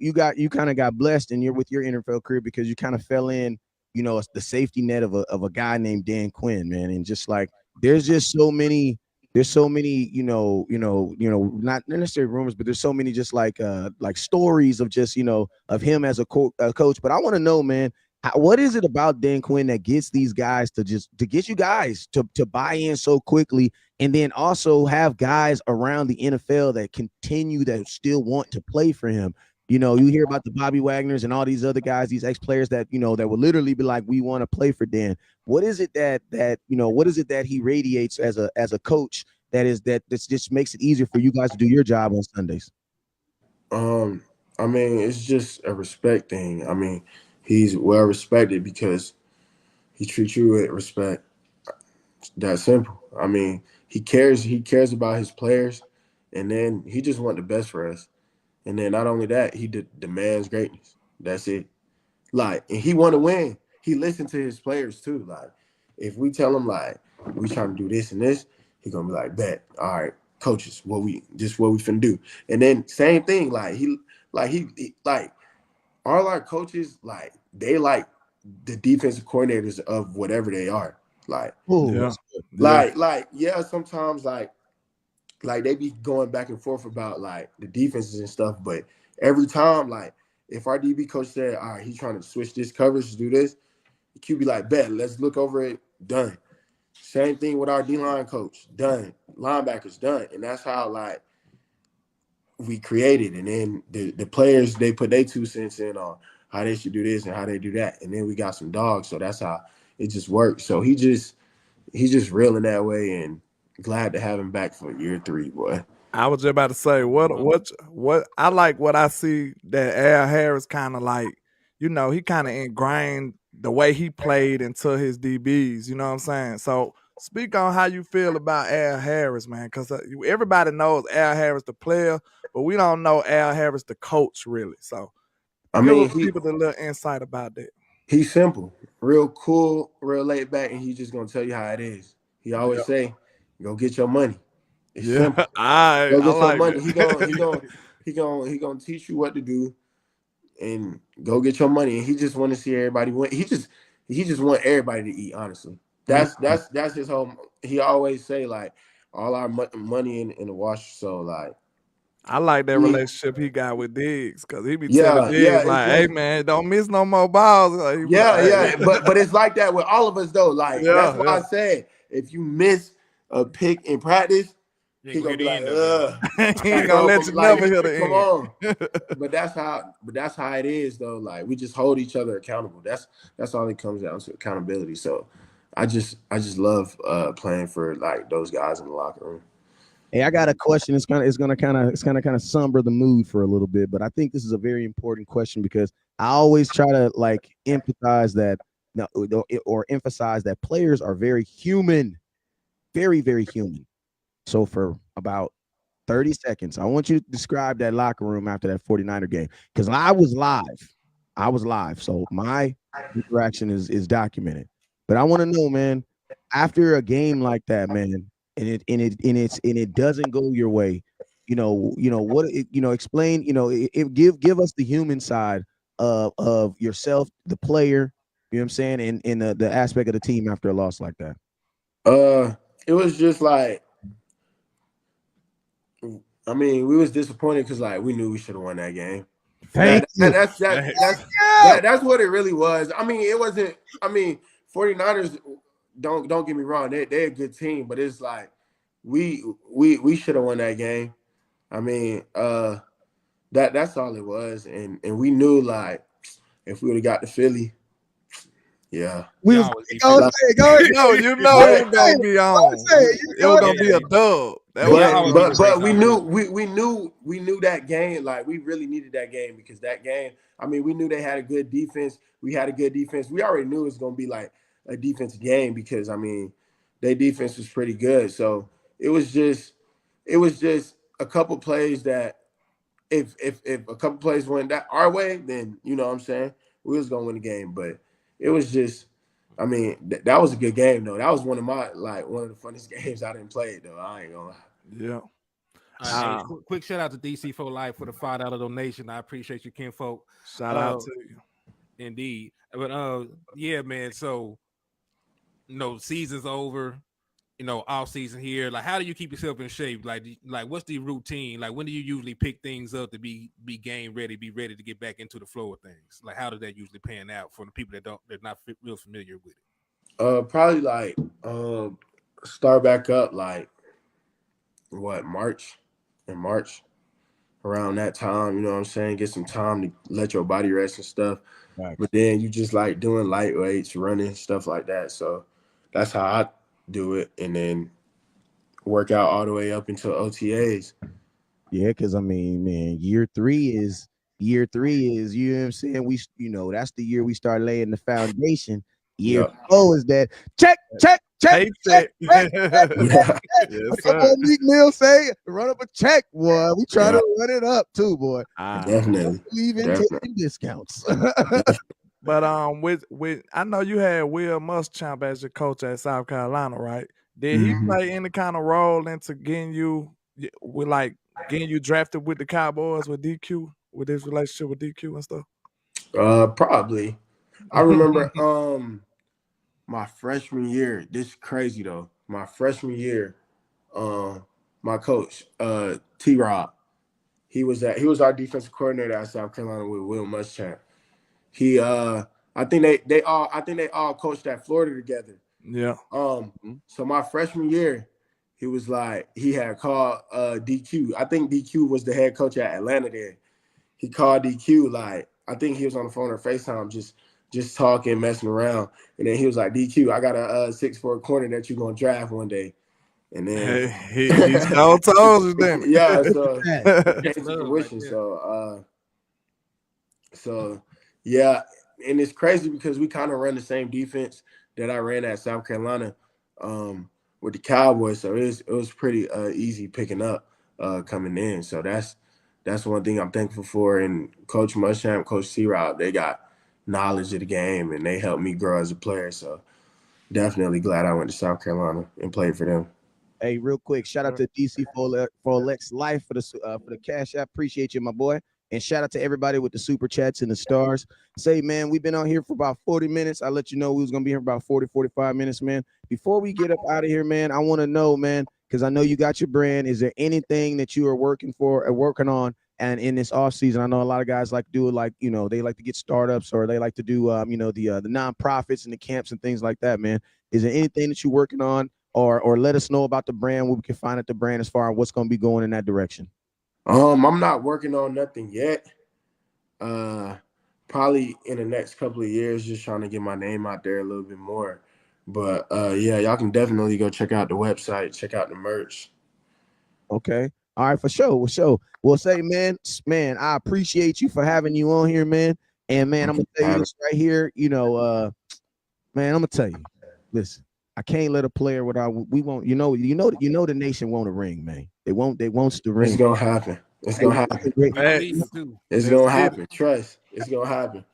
kind of got blessed with your NFL career, because you kind of fell in, the safety net of a guy named Dan Quinn, man. And just like, there's just so many there's so many, not necessarily rumors, but there's so many just like stories of just, of him as a coach. But I want to know, man, what is it about Dan Quinn that gets these guys to get you guys to buy in so quickly, and then also have guys around the NFL that continue that still want to play for him? You hear about the Bobby Wagners and all these other guys, these ex-players that, that will literally be like, we want to play for Dan. What is it that what is it that he radiates as a coach that just makes it easier for you guys to do your job on Sundays? I mean, it's just a respect thing. I mean, he's well respected because he treats you with respect. That simple. I mean, he cares about his players, and then he just wants the best for us. And then not only that, he demands greatness. That's it. Like, and he want to win. He listens to his players too. Like, if we tell him like we trying to do this and this, he gonna be like, bet. All right, coaches, what we finna do. And then same thing, like all our coaches, like they like the defensive coordinators of whatever they are. Like, Yeah. Yeah, sometimes like they be going back and forth about like the defenses and stuff, but every time, like if our DB coach said, all right, he's trying to switch this coverage to do this, the QB like, bet, let's look over it, done. Same thing with our D-line coach, done. Linebackers, done. And that's how like we created. And then the players, they put their 2 cents in on how they should do this and how they do that. And then we got some dogs, so that's how it just works. So he's just real in that way, and glad to have him back for year 3, boy. I was just about to say what I like what I see that Al Harris kind of like, he kind of ingrained the way he played into his DBs. You know what I'm saying? So speak on how you feel about Al Harris, man, because everybody knows Al Harris the player, but we don't know Al Harris the coach really. So give people a little insight about that. He's simple, real cool, real laid back, and he's just gonna tell you how it is. He always say, "Go get your money." It's simple. Go get your money. He gonna teach you what to do, and go get your money. And he just want to see everybody win. He just want everybody to eat. Honestly, that's his whole. He always say like all our money in the wash. So like, I like that relationship he got with Diggs, because he be telling Diggs like, "Hey man, don't miss no more balls." Like, but it's like that with all of us though. Like that's why I said if you miss a pick in practice, he gonna be like, he ain't gonna let you never hear the end. Come on. But that's how it is though. Like we just hold each other accountable. That's all it comes down to, accountability. So I just love playing for like those guys in the locker room. Hey, I got a question. It's gonna kind of somber the mood for a little bit, but I think this is a very important question because I always try to like emphasize that players are very human, very, very human. So for about 30 seconds, I want you to describe that locker room after that 49er game, because I was live, so my interaction is documented. But I want to know, man, after a game like that, man, and it doesn't go your way, explain, give us the human side of yourself, the player, you know what I'm saying, and the aspect of the team after a loss like that. It was just like, I mean, we was disappointed because like we knew we should have won that game. That's what it really was. I mean, it wasn't. I mean, 49ers, don't get me wrong, they're a good team, but it's like we should have won that game. I mean, that's all it was, and we knew like if we would have got to Philly, yeah. We was go ahead. It was gonna be on. It was gonna be a dub. But we knew that game. Like we really needed that game because that game. I mean, we knew they had a good defense. We had a good defense. We already knew it was gonna be like a defensive game because I mean, their defense was pretty good. So it was just a couple plays that if a couple plays went that our way, then you know what I'm saying, we was gonna win the game. But it was just, I mean, that was a good game though. That was one of the funniest games I didn't play though. I ain't gonna lie. Yeah. Hey, quick shout out to DC for Life for the $5 donation. I appreciate you, kinfolk. Shout out to you. Indeed. But yeah, man. So season's over. off season here? Like, how do you keep yourself in shape? Like what's the routine? Like, when do you usually pick things up to be game ready, be ready to get back into the flow of things? Like, how does that usually pan out for the people they're not real familiar with it? Probably like start back up like March, around that time, you know what I'm saying? Get some time to let your body rest and stuff. Right. But then you just like doing lightweights, running, stuff like that. So that's how I do it. And then work out all the way up until OTAs. Yeah, because I mean, man, year three is, you know what I'm saying? That's the year we start laying the foundation. Year Yep. 4 is that check. Hey, check. Yeah. Yes, What sir. Meek Mill say? Run up a check, boy. We try to run it up too, boy. Definitely. Believe in taking discounts. But with I know you had Will Muschamp as your coach at South Carolina, right? Did he play any kind of role into getting you drafted with the Cowboys with DQ, with his relationship with DQ and stuff? Probably. I remember my freshman year. This is crazy though. My freshman year, my coach, T-Rob, he was our defensive coordinator at South Carolina with Will Muschamp. He I think they all coached at Florida together. Yeah. So my freshman year, he was like, he had called DQ. I think DQ was the head coach at Atlanta then. He called DQ, like, I think he was on the phone or FaceTime, just talking, messing around. And then he was like, DQ, I got a 6'4" corner that you're gonna draft one day. And then he told you, didn't he? Yeah, so it That's came to love fruition. right there. So yeah, and it's crazy because we kind of run the same defense that I ran at South Carolina with the Cowboys. So it was pretty easy picking up coming in. So that's one thing I'm thankful for. And Coach Muschamp, Coach T-Rob, they got knowledge of the game and they helped me grow as a player. So definitely glad I went to South Carolina and played for them. Hey, real quick, shout out to DC for Lex Life for the cash app. Appreciate you, my boy. And shout out to everybody with the super chats and the stars. Say, man, we've been on here for about 40 minutes. I let you know we was going to be here for about 45 minutes, man. Before we get up out of here, man, I want to know, man, because I know you got your brand. Is there anything that you are working on? And in this off season, I know a lot of guys like to do it, like, they like to get startups or they like to do, the nonprofits and the camps and things like that, man. Is there anything that you're working on or let us know about the brand, where we can find out the brand as far as what's going to be going in that direction? I'm not working on nothing yet. Probably in the next couple of years, just trying to get my name out there a little bit more. But yeah, y'all can definitely go check out the website, check out the merch. Okay. All right, for sure. We'll say, man, I appreciate you for having you on here, man. And man, I'm gonna tell you this right here. Man, I'm gonna tell you. Listen, I can't let a player without we won't. The nation want a ring, man. They won't the ring. It's gonna happen. It's gonna happen. It's gonna happen. Trust. It's gonna happen.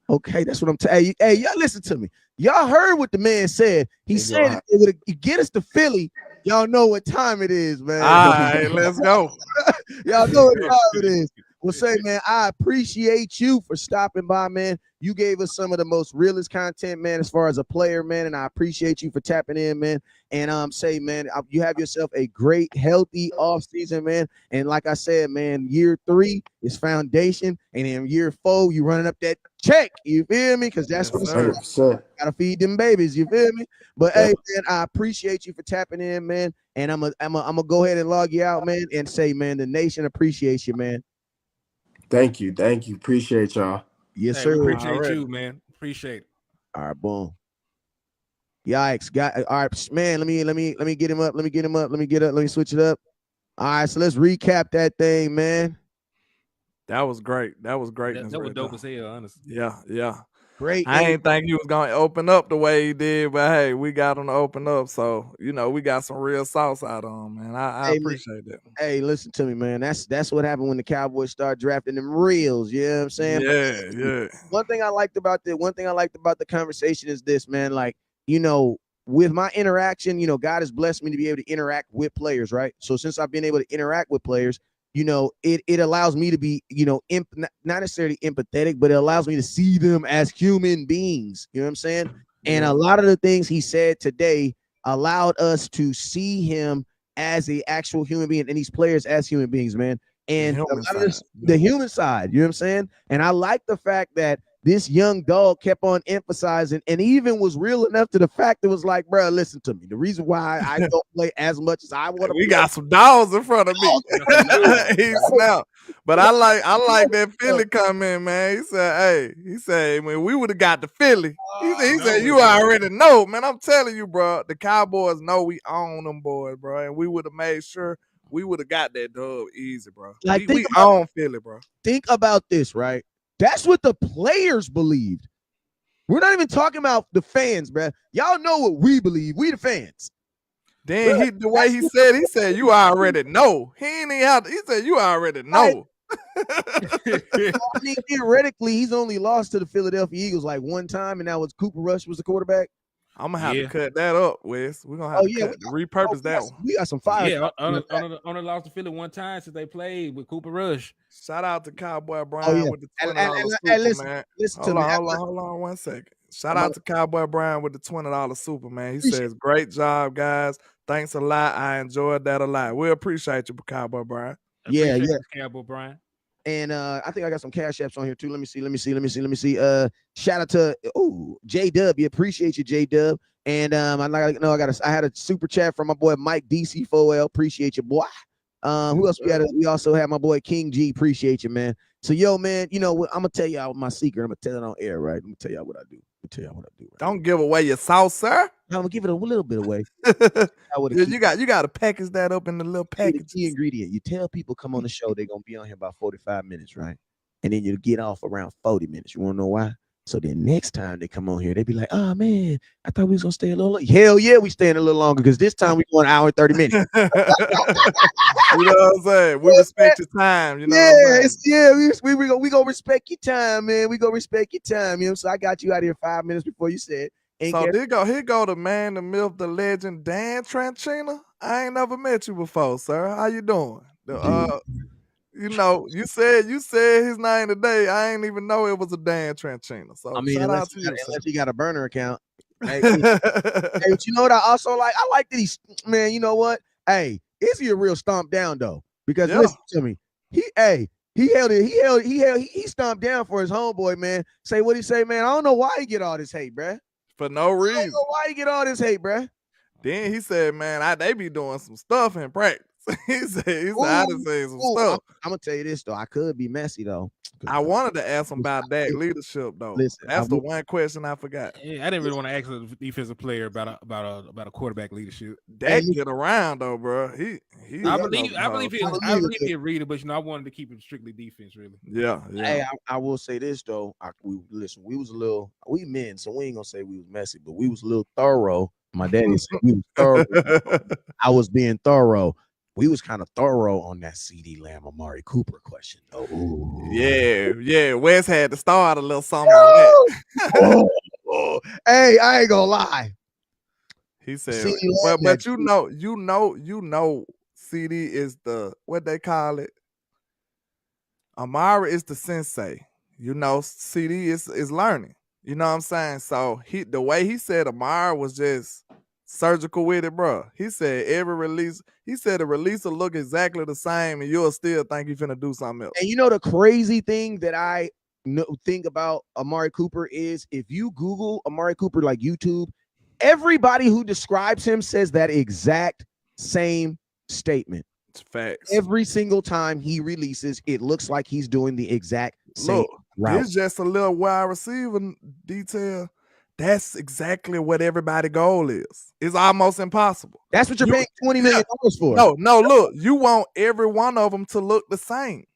Okay, that's what I'm telling you. Hey, y'all listen to me. Y'all heard what the man said. He said it would get us to Philly. Y'all know what time it is, man. All right, let's go. Y'all know what time it is. Well, say, man, I appreciate you for stopping by, man. You gave us some of the most realest content, man, as far as a player, man, and I appreciate you for tapping in, man. And say, man, you have yourself a great, healthy off season, man. And like I said, man, year 3 is foundation, and in year 4, you running up that check. You feel me? Because that's what it's gotta feed them babies. You feel me? But hey, man, I appreciate you for tapping in, man. And I'm gonna go ahead and log you out, man, and say, man, the nation appreciates you, man. Thank you. Appreciate y'all. Yes, Hey, sir. appreciate you, man. Appreciate it. All right, boom. Yikes. All right, man. Let me get him up. Let me switch it up. All right, so let's recap that thing, man. That was great. That was great. That was dope as hell, honestly. Yeah. Great. I ain't think he was gonna open up the way he did, but hey, we got him to open up. So we got some real sauce out of him, man. I appreciate that. Hey, listen to me, man. That's what happened when the Cowboys start drafting them reels. You know what I'm saying? Yeah. One thing I liked about the conversation is this, man. Like, with my interaction, God has blessed me to be able to interact with players, right? So since I've been able to interact with players, it allows me to be, not necessarily empathetic, but it allows me to see them as human beings. You know what I'm saying? And a lot of the things he said today, allowed us to see him as a actual human being and these players as human beings, man. And the human side, you know what I'm saying? And I like the fact that this young dog kept on emphasizing and even was real enough to the fact that was like, bro, listen to me. The reason why I don't play as much as I want to we got some dogs in front of me. He snapped. But I like that Philly comment, man. He said, when we would have got the Philly, he said, you already know, man. I'm telling you, bro, the Cowboys know we own them boys, bro. And we would have made sure we would have got that dub easy, bro. Like, we own Philly, bro. Think about this, right? That's what the players believed. We're not even talking about the fans, bro. Y'all know what we believe. We the fans. Then the way he said, you already know. He ain't even out. He said, you already know. I mean, theoretically, he's only lost to the Philadelphia Eagles like one time, and that was Cooper Rush was the quarterback. I'm gonna have to cut that up, Wes. We're gonna have to repurpose that one. We got some fire. Yeah, only lost to Philly one time since they played with Cooper Rush. Shout out to Cowboy Brian with the $20 super, man. Listen to me. Hold on 1 second. Shout out to Cowboy Brian with the $20 super, man. He says, great job, guys. Thanks a lot. I enjoyed that a lot. We appreciate you, Cowboy Brian. Yeah. Cowboy Brian. And I think I got some cash apps on here too. Let me see. Shout out to J Dub. You appreciate you, J Dub. And I had a super chat from my boy Mike DC4L. Appreciate you, boy. Who else we had? We also had my boy King G. Appreciate you, man. So yo, man, you know what? I'm gonna tell y'all my secret. I'm gonna tell it on air, right? I'm gonna tell y'all what I do. Right? Don't give away your sauce, sir. I'm gonna give it a little bit away. You got to package that up in the little package. Key ingredient. You tell people come on the show, they're gonna be on here about 45 minutes, right? And then you get off around 40 minutes. You wanna know why? So then next time they come on here, they be like, oh man, I thought we was gonna stay a little longer. Hell yeah, we staying a little longer because this time we going an hour and 30 minutes. You know what I'm saying? We respect your time. You know what I'm saying? We gonna respect your time, man. We gonna respect your time. You know, so I got you out here 5 minutes before you said. So here go the man, the myth, the legend, Dan Tranchina. I ain't never met you before, sir. How you doing? You know, you said his name today. I ain't even know it was a Dan Tranchina. So I mean, unless you got a burner account. Hey, but you know what I also like? I like that he's, man, you know what? Hey, is he a real stomp down though? Because listen to me. He stomped down for his homeboy, man. Say what he say, man. I don't know why he get all this hate, bruh. For no reason. I don't know why he get all this hate, bruh. Then he said, man, they be doing some stuff in practice. he said I done seen some stuff. I'm gonna tell you this though. I could be messy though. I wanted to ask him about that leadership though. Listen, that's the one question I forgot. Yeah, I didn't really want to ask a defensive player about a quarterback leadership. That get around though, bro. I believe he a reader, but you know I wanted to keep it strictly defense, really. Yeah. Hey, I will say this though. We men, so we ain't gonna say we was messy, but we was a little thorough. My daddy said we was thorough. I was being thorough. We was kind of thorough on that CeeDee Lamb Amari Cooper question. Oh, yeah. Wes had to start a little something on that. Hey, I ain't gonna lie. He said, but you know, CD is the what they call it. Amari is the sensei. You know, CD is learning. You know what I'm saying? So the way he said Amari was just surgical with it, bro. He said every release, the release will look exactly the same and you'll still think you're finna do something else. And you know the crazy thing that I think about Amari Cooper is if you Google Amari Cooper like YouTube, everybody who describes him says that exact same statement. It's facts. Every single time he releases, it looks like he's doing the exact same route. It's just a little wide receiver detail. That's exactly what everybody's goal is. It's almost impossible. That's what you're paying $20 million for. No, look, you want every one of them to look the same,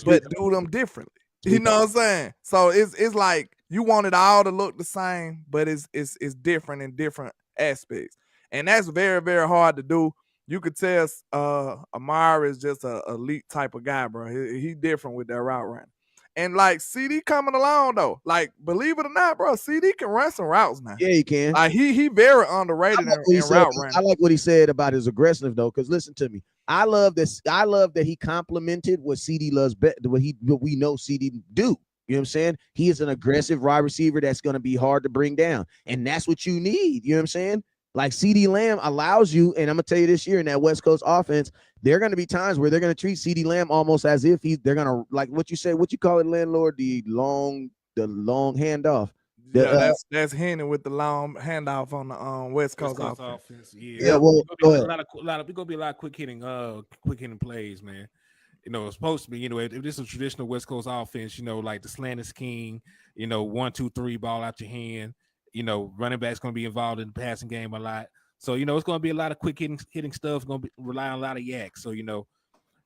but do them differently. You know what I'm saying? So it's like you want it all to look the same, but it's different in different aspects. And that's very, very hard to do. You could tell Amari is just an elite type of guy, bro. He different with that route running. And like CD coming along though, like believe it or not, bro, CD can run some routes now. Yeah, he can. Like he very underrated in route running. I like what he said about his aggressive though, because listen to me, I love this. I love that he complimented what CD loves, what we know CD do. You know what I'm saying? He is an aggressive wide receiver that's going to be hard to bring down, and that's what you need. You know what I'm saying? Like CeeDee Lamb allows you, and I'm gonna tell you this year in that West Coast offense, there are gonna be times where they're gonna treat CeeDee Lamb almost as if they're gonna, like what you say, what you call it, landlord, the long handoff. That's Henry with the long handoff on the West Coast offense. Yeah, well, go ahead. We're gonna be a lot of quick hitting plays, man. You know, it's supposed to be, you know, if this is a traditional West Coast offense, you know, like the slant scheme, you know, 1, 2, 3 ball out your hand, you know, running back's going to be involved in the passing game a lot. So, you know, it's going to be a lot of quick hitting stuff. It's going to rely on a lot of yaks. So, you know,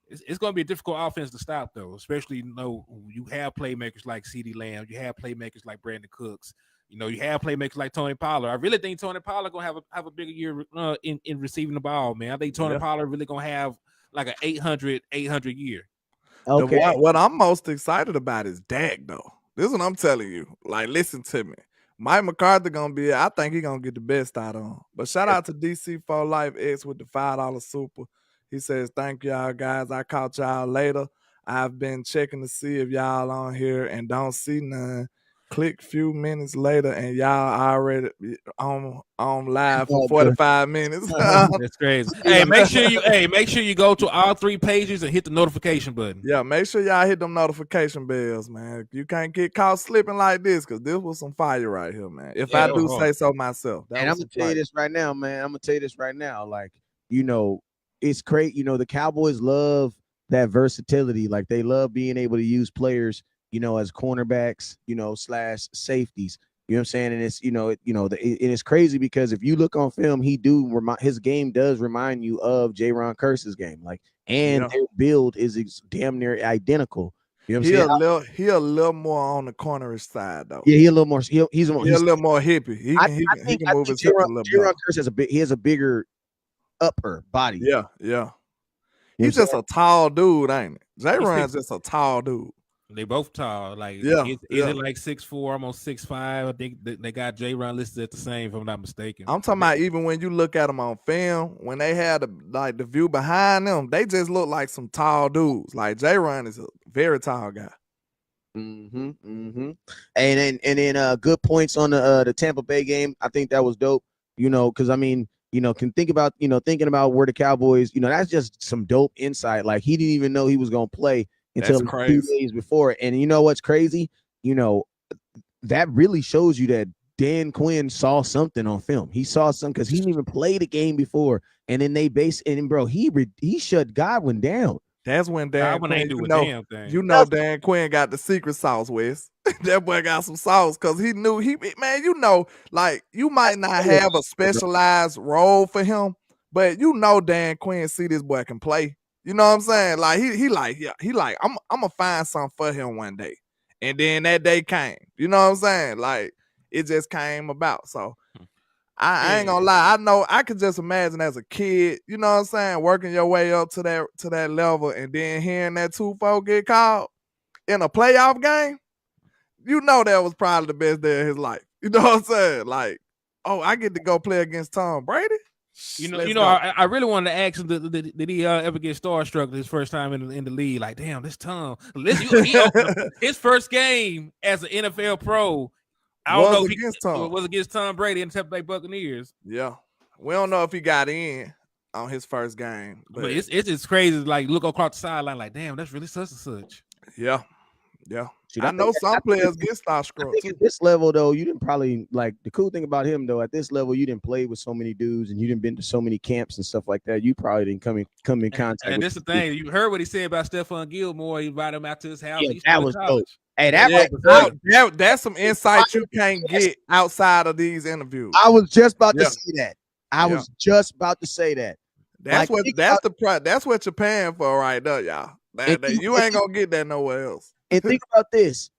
it's going to be a difficult offense to stop, though, especially, you know, you have playmakers like CeeDee Lamb. You have playmakers like Brandon Cooks. You know, you have playmakers like Tony Pollard. I really think Tony Pollard going to have a bigger year in receiving the ball, man. I think Tony Pollard really going to have like an 800 year. Okay. What I'm most excited about is Dak, though. This is what I'm telling you. Like, listen to me. Mike McCarthy gonna be. I think he gonna get the best out of him. But shout out to DC for Life X with the $5 super. He says, "Thank y'all guys. I caught y'all later. I've been checking to see if y'all on here and don't see none. Click few minutes later and y'all already on live for 45 minutes." That's crazy. Hey, make sure you go to all 3 pages and hit the notification button. Yeah, make sure y'all hit them notification bells, man. You can't get caught slipping like this, because this was some fire right here, man. If I do say so myself. And I'm gonna tell you this right now, man. Like, you know, it's great. You know, the Cowboys love that versatility. Like, they love being able to use players, you know, as cornerbacks, you know, / safeties. You know what I'm saying? And it's, it is crazy because if you look on film, his game does remind you of J-Ron Curse's game. Like, and their build is damn near identical. You know what I'm saying? He a little more on the cornerish side, though. Yeah, he a little more. He's a little more hippie. He can move his hips a little bit. J-Ron Curse has a bigger upper body. Yeah. He's just a tall dude, ain't it? J-Ron's just a tall dude. They both tall. Like, is it like 6'4", almost 6'5"? I think they got J-Ron listed at the same, if I'm not mistaken. I'm talking about even when you look at them on film, when they had the view behind them, they just look like some tall dudes. Like, J-Ron is a very tall guy. And then good points on the Tampa Bay game. I think that was dope. You know, because I mean, you know, thinking about where the Cowboys, you know, that's just some dope insight. Like, he didn't even know he was gonna play until 2 days before. And you know what's crazy? You know, that really shows you that Dan Quinn saw something on film. He saw something because he didn't even play the game before. And then he shut Godwin down. That's when Dan Quinn, ain't do a damn thing. You know, Dan Quinn got the secret sauce, Wes. That boy got some sauce because he knew man, you know, like, you might not have a specialized role for him, but you know Dan Quinn see this boy can play. You know what I'm saying? Like, he like, I'm gonna find something for him one day. And then that day came. You know what I'm saying? Like, it just came about. So I ain't gonna lie. I know I could just imagine as a kid, you know what I'm saying, working your way up to that level and then hearing that 2-4 get called in a playoff game. You know that was probably the best day of his life. You know what I'm saying? Like, oh, I get to go play against Tom Brady. I really wanted to ask him, did he ever get starstruck his first time in the league? Like, damn, this Tom. His first game as an NFL pro, I don't know if it was against Tom Brady and the Tampa Bay Buccaneers. Yeah, we don't know if he got in on his first game, but it's just crazy. Like, look across the sideline, like, damn, that's really such and such. Yeah. I know some players get starstruck. I think at this level, though, you didn't probably, like, the cool thing about him, though, at this level, you didn't play with so many dudes and you didn't been to so many camps and stuff like that. You probably didn't come in contact. And this is the thing. You heard what he said about Stephon Gilmore. He invited him out to his house. Yeah, that was dope. Hey, that's some insight you can't get outside of these interviews. I was just about to say that. Was just about to say that. That's what you're paying for right there, y'all. You ain't gonna get that nowhere else. And think about this.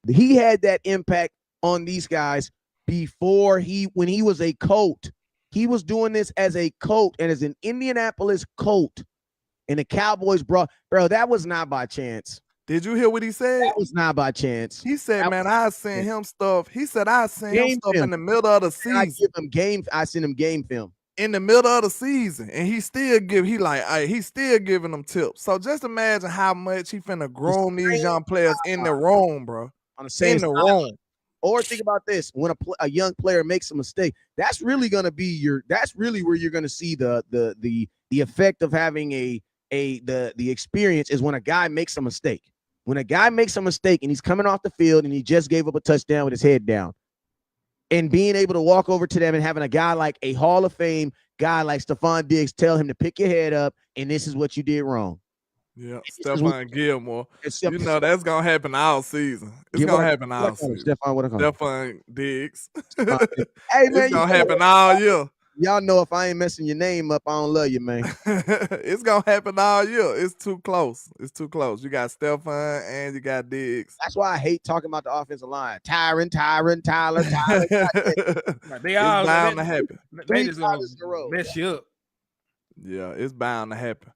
He had that impact on these guys before when he was a Colt. He was doing this as a Colt and as an Indianapolis Colt. And the Cowboys bro, that was not by chance. Did you hear what he said? That was not by chance. He said, I sent him stuff. He said, I sent him stuff in the middle of the season. I sent him game film. In the middle of the season, and he's still giving them tips. So just imagine how much he finna groom these young players in the room, bro. On the same room. Or think about this: when a young player makes a mistake, that's really going to be that's really where you're going to see the effect of having the experience is when a guy makes a mistake. When a guy makes a mistake and he's coming off the field and he just gave up a touchdown with his head down, and being able to walk over to them and having a guy like a Hall of Fame guy like Stephon Diggs tell him to pick your head up and this is what you did wrong. Yeah, Stephon Gilmore. You know that's gonna happen all season. It's gonna happen all season. Stephon Diggs. Hey man, it's gonna happen all year. Y'all know if I ain't messing your name up, I don't love you, man. It's gonna happen all year. It's too close. It's too close. You got Stephon and you got Diggs. That's why I hate talking about the offensive line. Tyler. They all bound to happen. They just gonna mess you up. Yeah, it's bound to happen.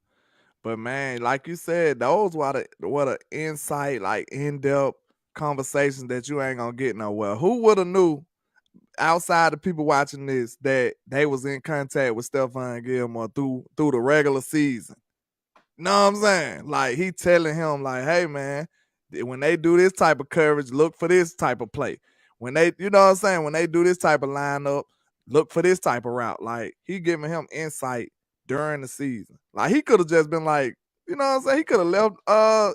But man, like you said, those what a insight, like in-depth conversations that you ain't gonna get nowhere. Who would have knew outside the people watching this that they was in contact with Stephon Gilmore through the regular season? You know what I'm saying? Like he telling him, like, hey man, when they do this type of coverage, look for this type of play. When they, you know what I'm saying, when they do this type of lineup, look for this type of route. Like he giving him insight during the season. Like he could have just been like, you know what I'm saying? He could have left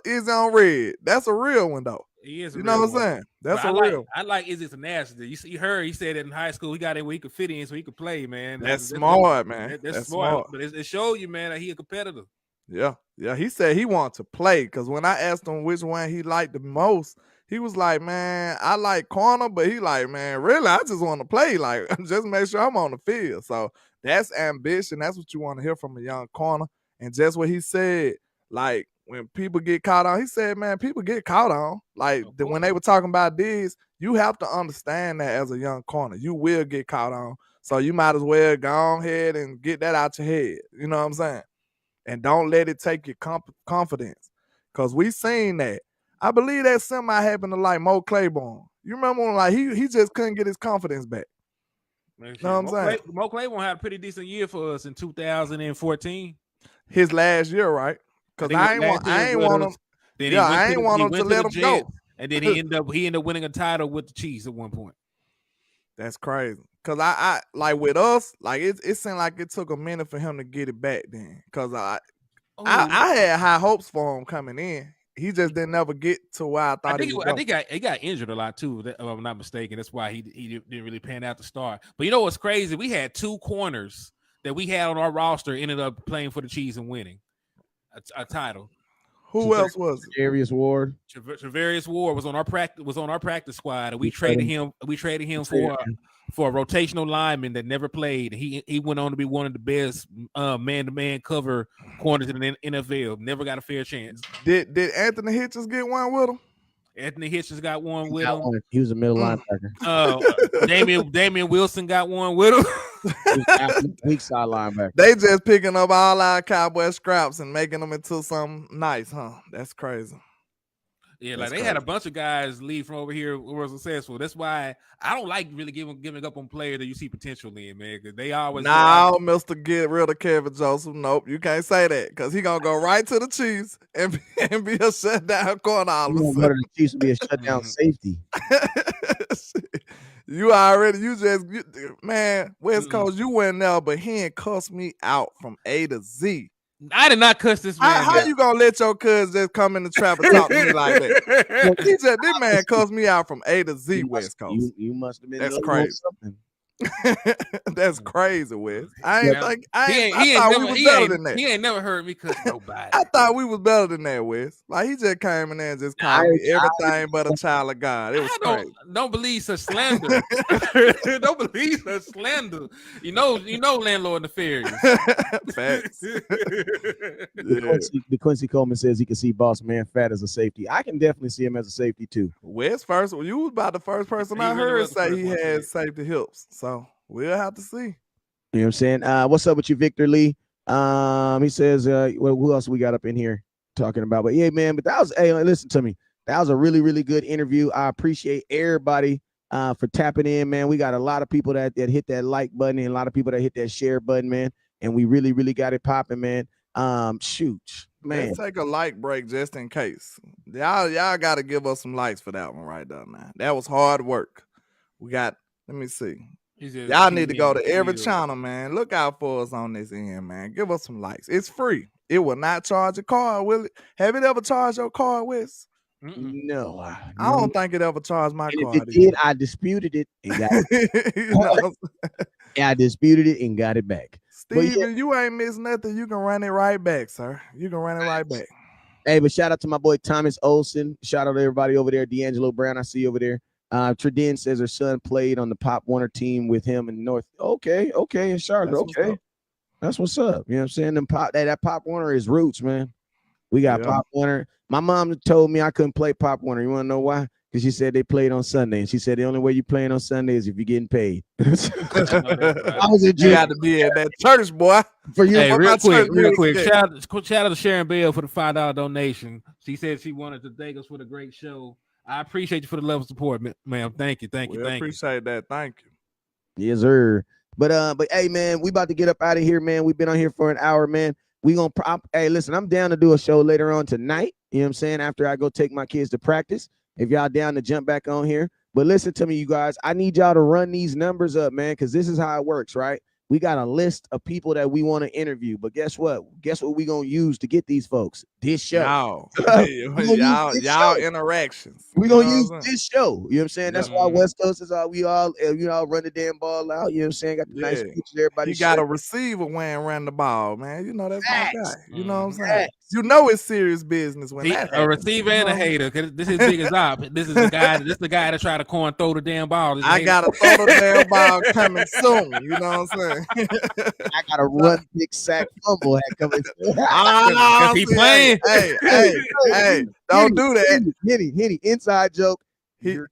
Izzy on red. That's a real one though. He is, you know what I'm saying? That's a real. I like Izzy's tenacity. You heard he said that in high school he got in where he could fit in so he could play, man. That's smart, man. That's smart. But it showed you, man, that he a competitor. Yeah. He said he wanted to play because when I asked him which one he liked the most, he was like, man, I like corner, but he like, man, really, I just want to play. Like, just make sure I'm on the field. So that's ambition. That's what you want to hear from a young corner. And just what he said, like, when people get caught on, he said, man, people get caught on. Like, when they were talking about this, you have to understand that as a young corner. You will get caught on. So you might as well go ahead and get that out your head. You know what I'm saying? And don't let it take your confidence. Because we seen that. I believe that semi happened to like Mo Claiborne. You remember when like he just couldn't get his confidence back. Man, you know what I'm saying? Mo Claiborne had a pretty decent year for us in 2014. His last year, right? Because I ain't want him. I ain't want him to let him go. And then he ended up winning a title with the Chiefs at one point. That's crazy. Cause I like with us, like it seemed like it took a minute for him to get it back then. Cause I had high hopes for him coming in. He just didn't never get to where I thought he would go. I think he got injured a lot too, if I'm not mistaken. That's why he didn't really pan out to start. But you know what's crazy? We had two corners that we had on our roster ended up playing for the Chiefs and winning a title. Who else was it? Travarius Ward. Travarius Ward was on our practice squad, and we traded him for a rotational lineman that never played. He went on to be one of the best man-to-man cover corners in the NFL. Never got a fair chance. Did Anthony Hitchens get one with him? Anthony Hitchens got one with him. He was a middle linebacker. Damian Wilson got one with him. Weak side linebacker. They just picking up all our Cowboy scraps and making them into something nice, huh? That's crazy. Yeah, like they had a bunch of guys leave from over here who were successful. That's why I don't like really giving up on players that you see potential in, man. Because they always Mr. Get rid of Kevin Joseph. Nope, you can't say that because he gonna go right to the Chiefs and be a shutdown corner. All of a sudden, go to the Chiefs and be a shutdown safety. Man, West Coast, you went there, but he ain't cussed me out from A to Z. I did not cuss this man. How you gonna let your cousin just come in the trap and talk to me like that? This man cussed me out from A to Z, West Coast. You must have been. That's crazy. Something. That's crazy, Wes. I thought we was better than that. He ain't never heard me cuss nobody. I thought we was better than that, Wes. Like he just came in there and just called me everything but a child of God. It was crazy. Don't believe such slander. Don't believe such slander. You know, landlord nefarious. Facts. The Quincy Coleman says he can see Boss Man Fat as a safety. I can definitely see him as a safety too. Wes first. You was about the first person I heard say he had safety hips. So we'll have to see. You know what I'm saying? What's up with you, Victor Lee? He says, who else we got up in here talking about? But yeah, man, listen to me. That was a really, really good interview. I appreciate everybody for tapping in, man. We got a lot of people that hit that like button and a lot of people that hit that share button, man. And we really, really got it popping, man. Shoot. Man, Let's take a like break just in case. Y'all got to give us some likes for that one right there. Now that was hard work. We got. Let me see. Y'all need to go to every channel, man. Look out for us on this end, man. Give us some likes. It's free. It will not charge a card, will it? Have it ever charged your card, Wes? no. I don't think it ever charged my And card. if it did, I disputed it and got it. You know? I disputed it and got it back. Steven, you ain't missed nothing. You can run it right back, sir. You can run it right back. Hey, but shout out to my boy Thomas Olson. Shout out to everybody over there. D'Angelo Brown, I see you over there. Tredin says her son played on the Pop Warner team with him in North. Okay, in Charlotte. That's what's up. You know what I'm saying? That Pop Warner is roots, man. We got Pop Warner. My mom told me I couldn't play Pop Warner. You want to know why? Because she said they played on Sunday, and she said the only way you playing on Sunday is if you're getting paid. I was a You got to be at that church, boy. For you, hey, real quick. Shout out to Sharon Bell for the $5 donation. She said she wanted to thank us for the great show. I appreciate you for the love of support, ma'am. Thank you. Appreciate that. Thank you. Yes, sir. But hey, man, we about to get up out of here, man. We've been on here for an hour, man. We gonna hey, listen, I'm down to do a show later on tonight. You know what I'm saying? After I go take my kids to practice. If y'all down to jump back on here. But listen to me, you guys. I need y'all to run these numbers up, man, because this is how it works, right? We got a list of people that we want to interview. But guess what? Guess what we going to use to get these folks? This show. Y'all interactions. We're going to use this show. You know what I'm saying? That's why West Coast is all, we all run the damn ball out. You know what I'm saying? Got the nice pictures. Everybody. You got a receiver when run the ball, man. You know, that's my guy. You know what I'm saying? You know it's serious business when that a receiver and a hater. Cause this is big as op. This is the guy. This the guy that try to throw the damn ball. I gotta throw the damn ball coming soon. You know what I'm saying? I gotta run big sack fumble coming soon. Cause he playing. Hey, don't do that. Hitty, inside joke. You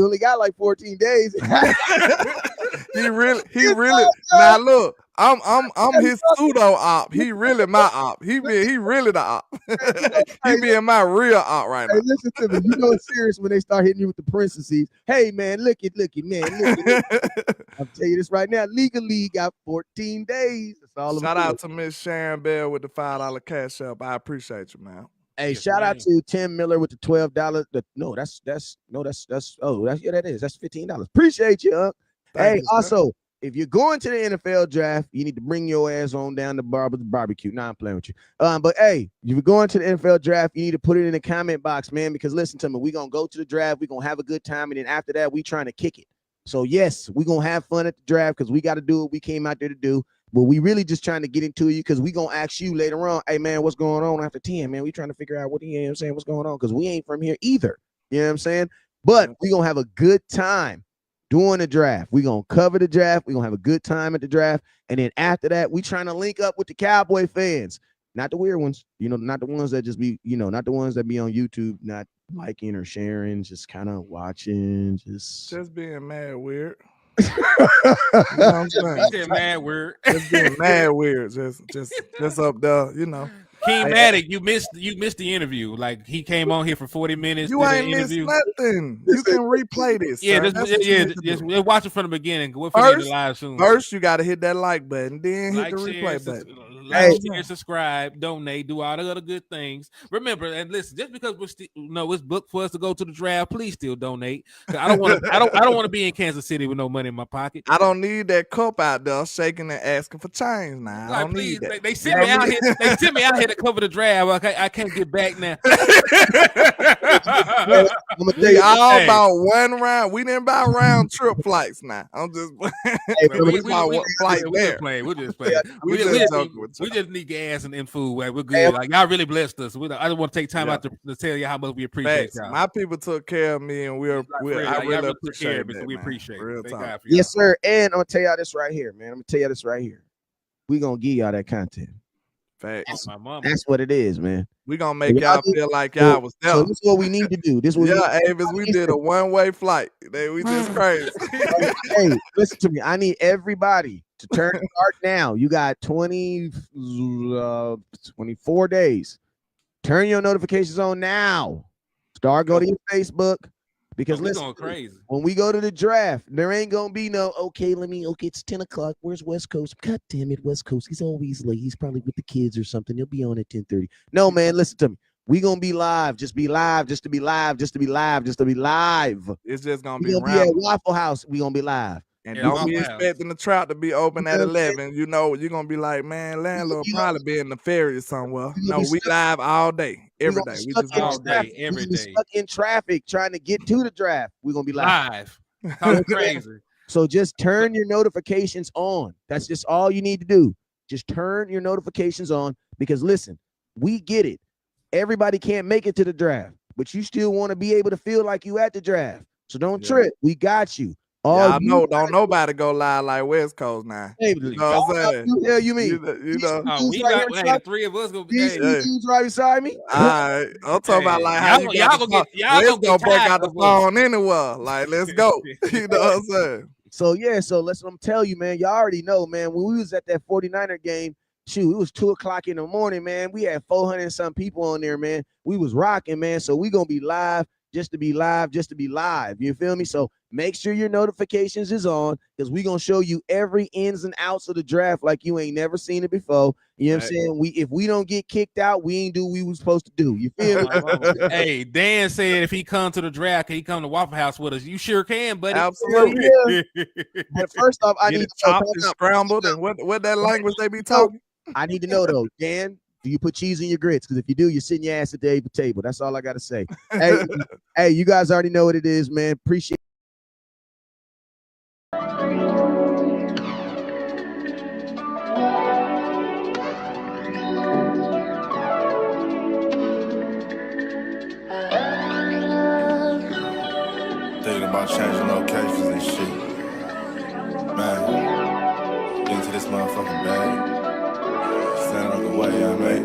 only got like 14 days. he really. Now look, I'm his pseudo op. He really my op. He really the op. He being my real op right now. Hey, listen to me. You know it's serious when they start hitting you with the parentheses. Hey man, look it, man. I'll tell you this right now. Legally got 14 days. That's all. Shout out to Miss Sharon Bell with the $5 cash up. I appreciate you, man. Hey, shout out to Tim Miller with the $12. That is. That's $15. Appreciate you, Hey, also, if you're going to the NFL draft, you need to bring your ass on down to Barber's Barbecue. Nah, I'm playing with you. But hey, if you're going to the NFL draft, you need to put it in the comment box, man, because listen to me, we're going to go to the draft, we're going to have a good time, and then after that, we trying to kick it. So yes, we're going to have fun at the draft because we got to do what we came out there to do. But we really just trying to get into you because we going to ask you later on, hey, man, what's going on after 10, man? We trying to figure out what, you know what I'm saying, what's going on because we ain't from here either. You know what I'm saying? But we going to have a good time doing the draft. we going to cover the draft. we going to have a good time at the draft. And then after that, we trying to link up with the Cowboy fans. Not the weird ones, not the ones that just be, not the ones that be on YouTube, not liking or sharing, just kind of watching, just being mad weird. You know what I'm saying? Mad weird. Just being mad weird. Just up there, King Matic, you missed the interview. Like he came on here for 40 minutes. You ain't missed nothing. You can replay this. Yeah, just watch it from the beginning. We'll finish the live soon. First, you got to hit that like button, then hit the replay button. Like, share, subscribe, donate, do all the other good things. Remember, and listen, just because it's booked for us to go to the draft, please still donate. I don't want to be in Kansas City with no money in my pocket. I don't need that cup out there shaking and asking for change now. I don't need that. They sent me out here. They sent me out here to cover the draft. I can't get back now. I'm gonna tell you all about one round. We didn't buy round trip flights now. I'm just we just playing. We just need gas and food. We're good. Like y'all really blessed us. I just want to take time out to tell you how much we appreciate y'all. My people took care of me, and I really appreciate it. We appreciate it. Yes, sir. And I'm gonna tell y'all this right here, man. We're gonna give y'all that content. Facts. That's what it is, man. We're gonna make y'all feel like y'all was there. So this is what we need to do. Avis, we did a one-way flight. We just crazy. Hey, listen to me. I need everybody to start now. You got 24 days. Turn your notifications on now. Go to your Facebook. Because we listen, going crazy. when we go to the draft, there ain't gonna be no okay. It's 10 o'clock. Where's West Coast? God damn it, West Coast. He's always late. He's probably with the kids or something. He'll be on at 10:30. No, man, listen to me. We gonna be live. Just be live. Just to be live. Just to be live. Just to be live. It's just gonna We be gonna be at random. Waffle House. We gonna be live. And Yeah, don't be Waffle House. expecting the trap to be open at You know what I'm 11. You know, you're gonna be like, man, landlord You know- probably be in the ferry somewhere. You No, gonna be we stuck- live all day, every gonna day. be We stuck just in all all day, traffic. every We gonna be day. stuck in traffic trying to get to the draft. We're gonna be live. Talk crazy. So just turn your notifications on. That's just all you need to do. Just turn your notifications on because listen, we get it. Everybody can't make it to the draft, but you still want to be able to feel like you at the draft. So don't trip. We got you. Y'all know, don't nobody go live like West Coast now. Hey, You know what I'm saying? Yeah, you mean? You know. We right got here, the three of us gonna be. These Hey, dudes right beside me. All right, I'm talking about like how you got the y'all gonna break tired out the of us. phone anywhere. Like, let's go. You know what I'm saying? So yeah, so let's let them tell you, man. Y'all already know, man. When we was at that 49er game, shoot, it was 2 o'clock in the morning, man. We had 400 and some people on there, man. We was rocking, man. So we gonna be live just to be live, just to be live. You feel me? So make sure your notifications is on because we gonna show you every ins and outs of the draft like you ain't never seen it before. You know what I'm saying? If we don't get kicked out, we ain't do what we was supposed to do. You feel me? Hey, Dan said if he come to the draft, can he come to Waffle House with us? You sure can, buddy. Absolutely. But first off, I Get need it to know, chopped and scrambled and what that language they be talking. I need to know though, Dan, do you put cheese in your grits? Because if you do, you're sitting your ass at the table. That's all I gotta say. Hey, you guys already know what it is, man. Appreciate Thinking about changing locations and shit. Man, get into this motherfucking bag. Stand on the way I made.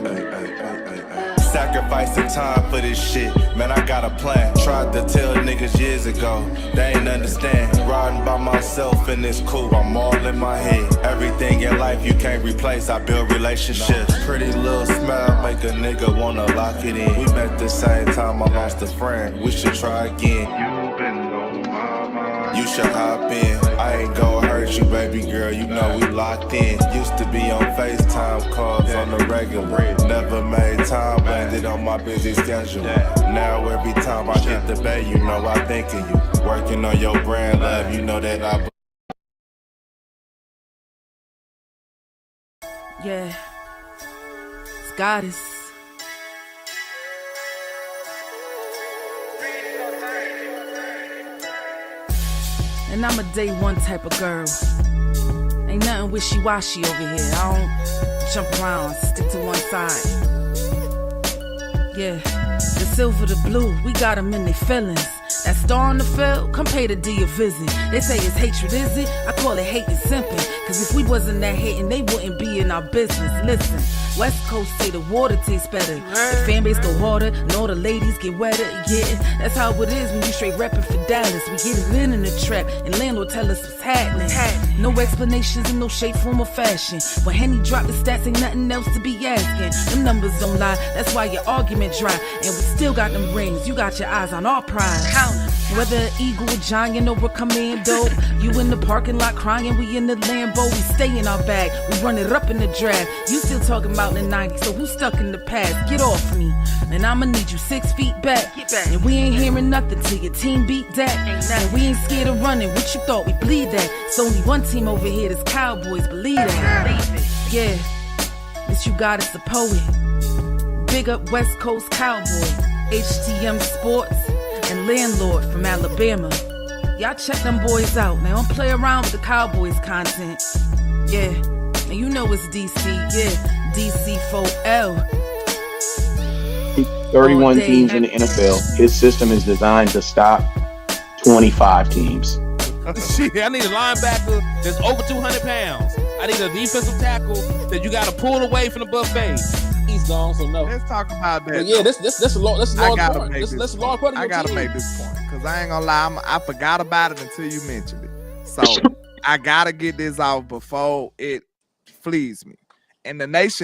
Sacrificing time for this shit. Man, I got a plan. Tried to tell niggas years ago. They ain't understand. Riding by myself and it's cool. I'm all in my head. Everything in life you can't replace. I build relationships. Pretty little smile make a nigga wanna lock it in. We met the same time I lost a friend. We should try again. You've been on my mind. You should hop in. I ain't gonna hurt you, baby girl. You know we locked in. Used to be on FaceTime calls on the regular. Never made time, landed on my busy schedule. Now every time I get the bay, you know I think of you. Working on your brand, love, you know that I. Yeah. It's goddess. And I'm a day one type of girl. Ain't nothing wishy-washy over here. I don't jump around, stick to one side. Yeah, the silver, the blue, we got them in their feelings. That star on the field, come pay the D a visit. They say it's hatred, is it? I call it hate and simping. Cause if we wasn't that hating, they wouldn't be in our business. Listen, West Coast say the water tastes better. The fan base go harder, and all the ladies get wetter. Yeah, that's how it is when you straight reppin' for Dallas. We get it in the trap, and landlord tell us what's happening. No explanations in no shape, form, or fashion. When Henny drop the stats, ain't nothing else to be asking. Them numbers don't lie, that's why your argument dry. And we still got them rings, you got your eyes on our prize. Whether an eagle, a giant, or a commando, you in the parking lot crying, we in the Lambo. We stay in our bag, we run it up in the draft. You still talking about the 90s, so who's stuck in the past? Get off me, and I'ma need you 6 feet back. And we ain't hearing nothing till your team beat that. And we ain't scared of running, what you thought we bleed that? It's only one team over here, that's Cowboys, believe that. Yeah, this you got is the poet. Big up West Coast Cowboy, HTM Sports, and Landlord from Alabama. Y'all check them boys out. Now don't play around with the Cowboys content. Yeah, and you know it's DC. Yeah, DC 4L. 31 teams in the NFL. His system is designed to stop 25 teams. Shit, I need a linebacker that's over 200 pounds. I need a defensive tackle that you got to pull away from the buffet. He's gone, so no. Let's talk about that. But yeah, that's a large part. That's a large part of I gotta make this point because I ain't gonna lie, I forgot about it until you mentioned it. So I gotta get this out before it flees me. And the nation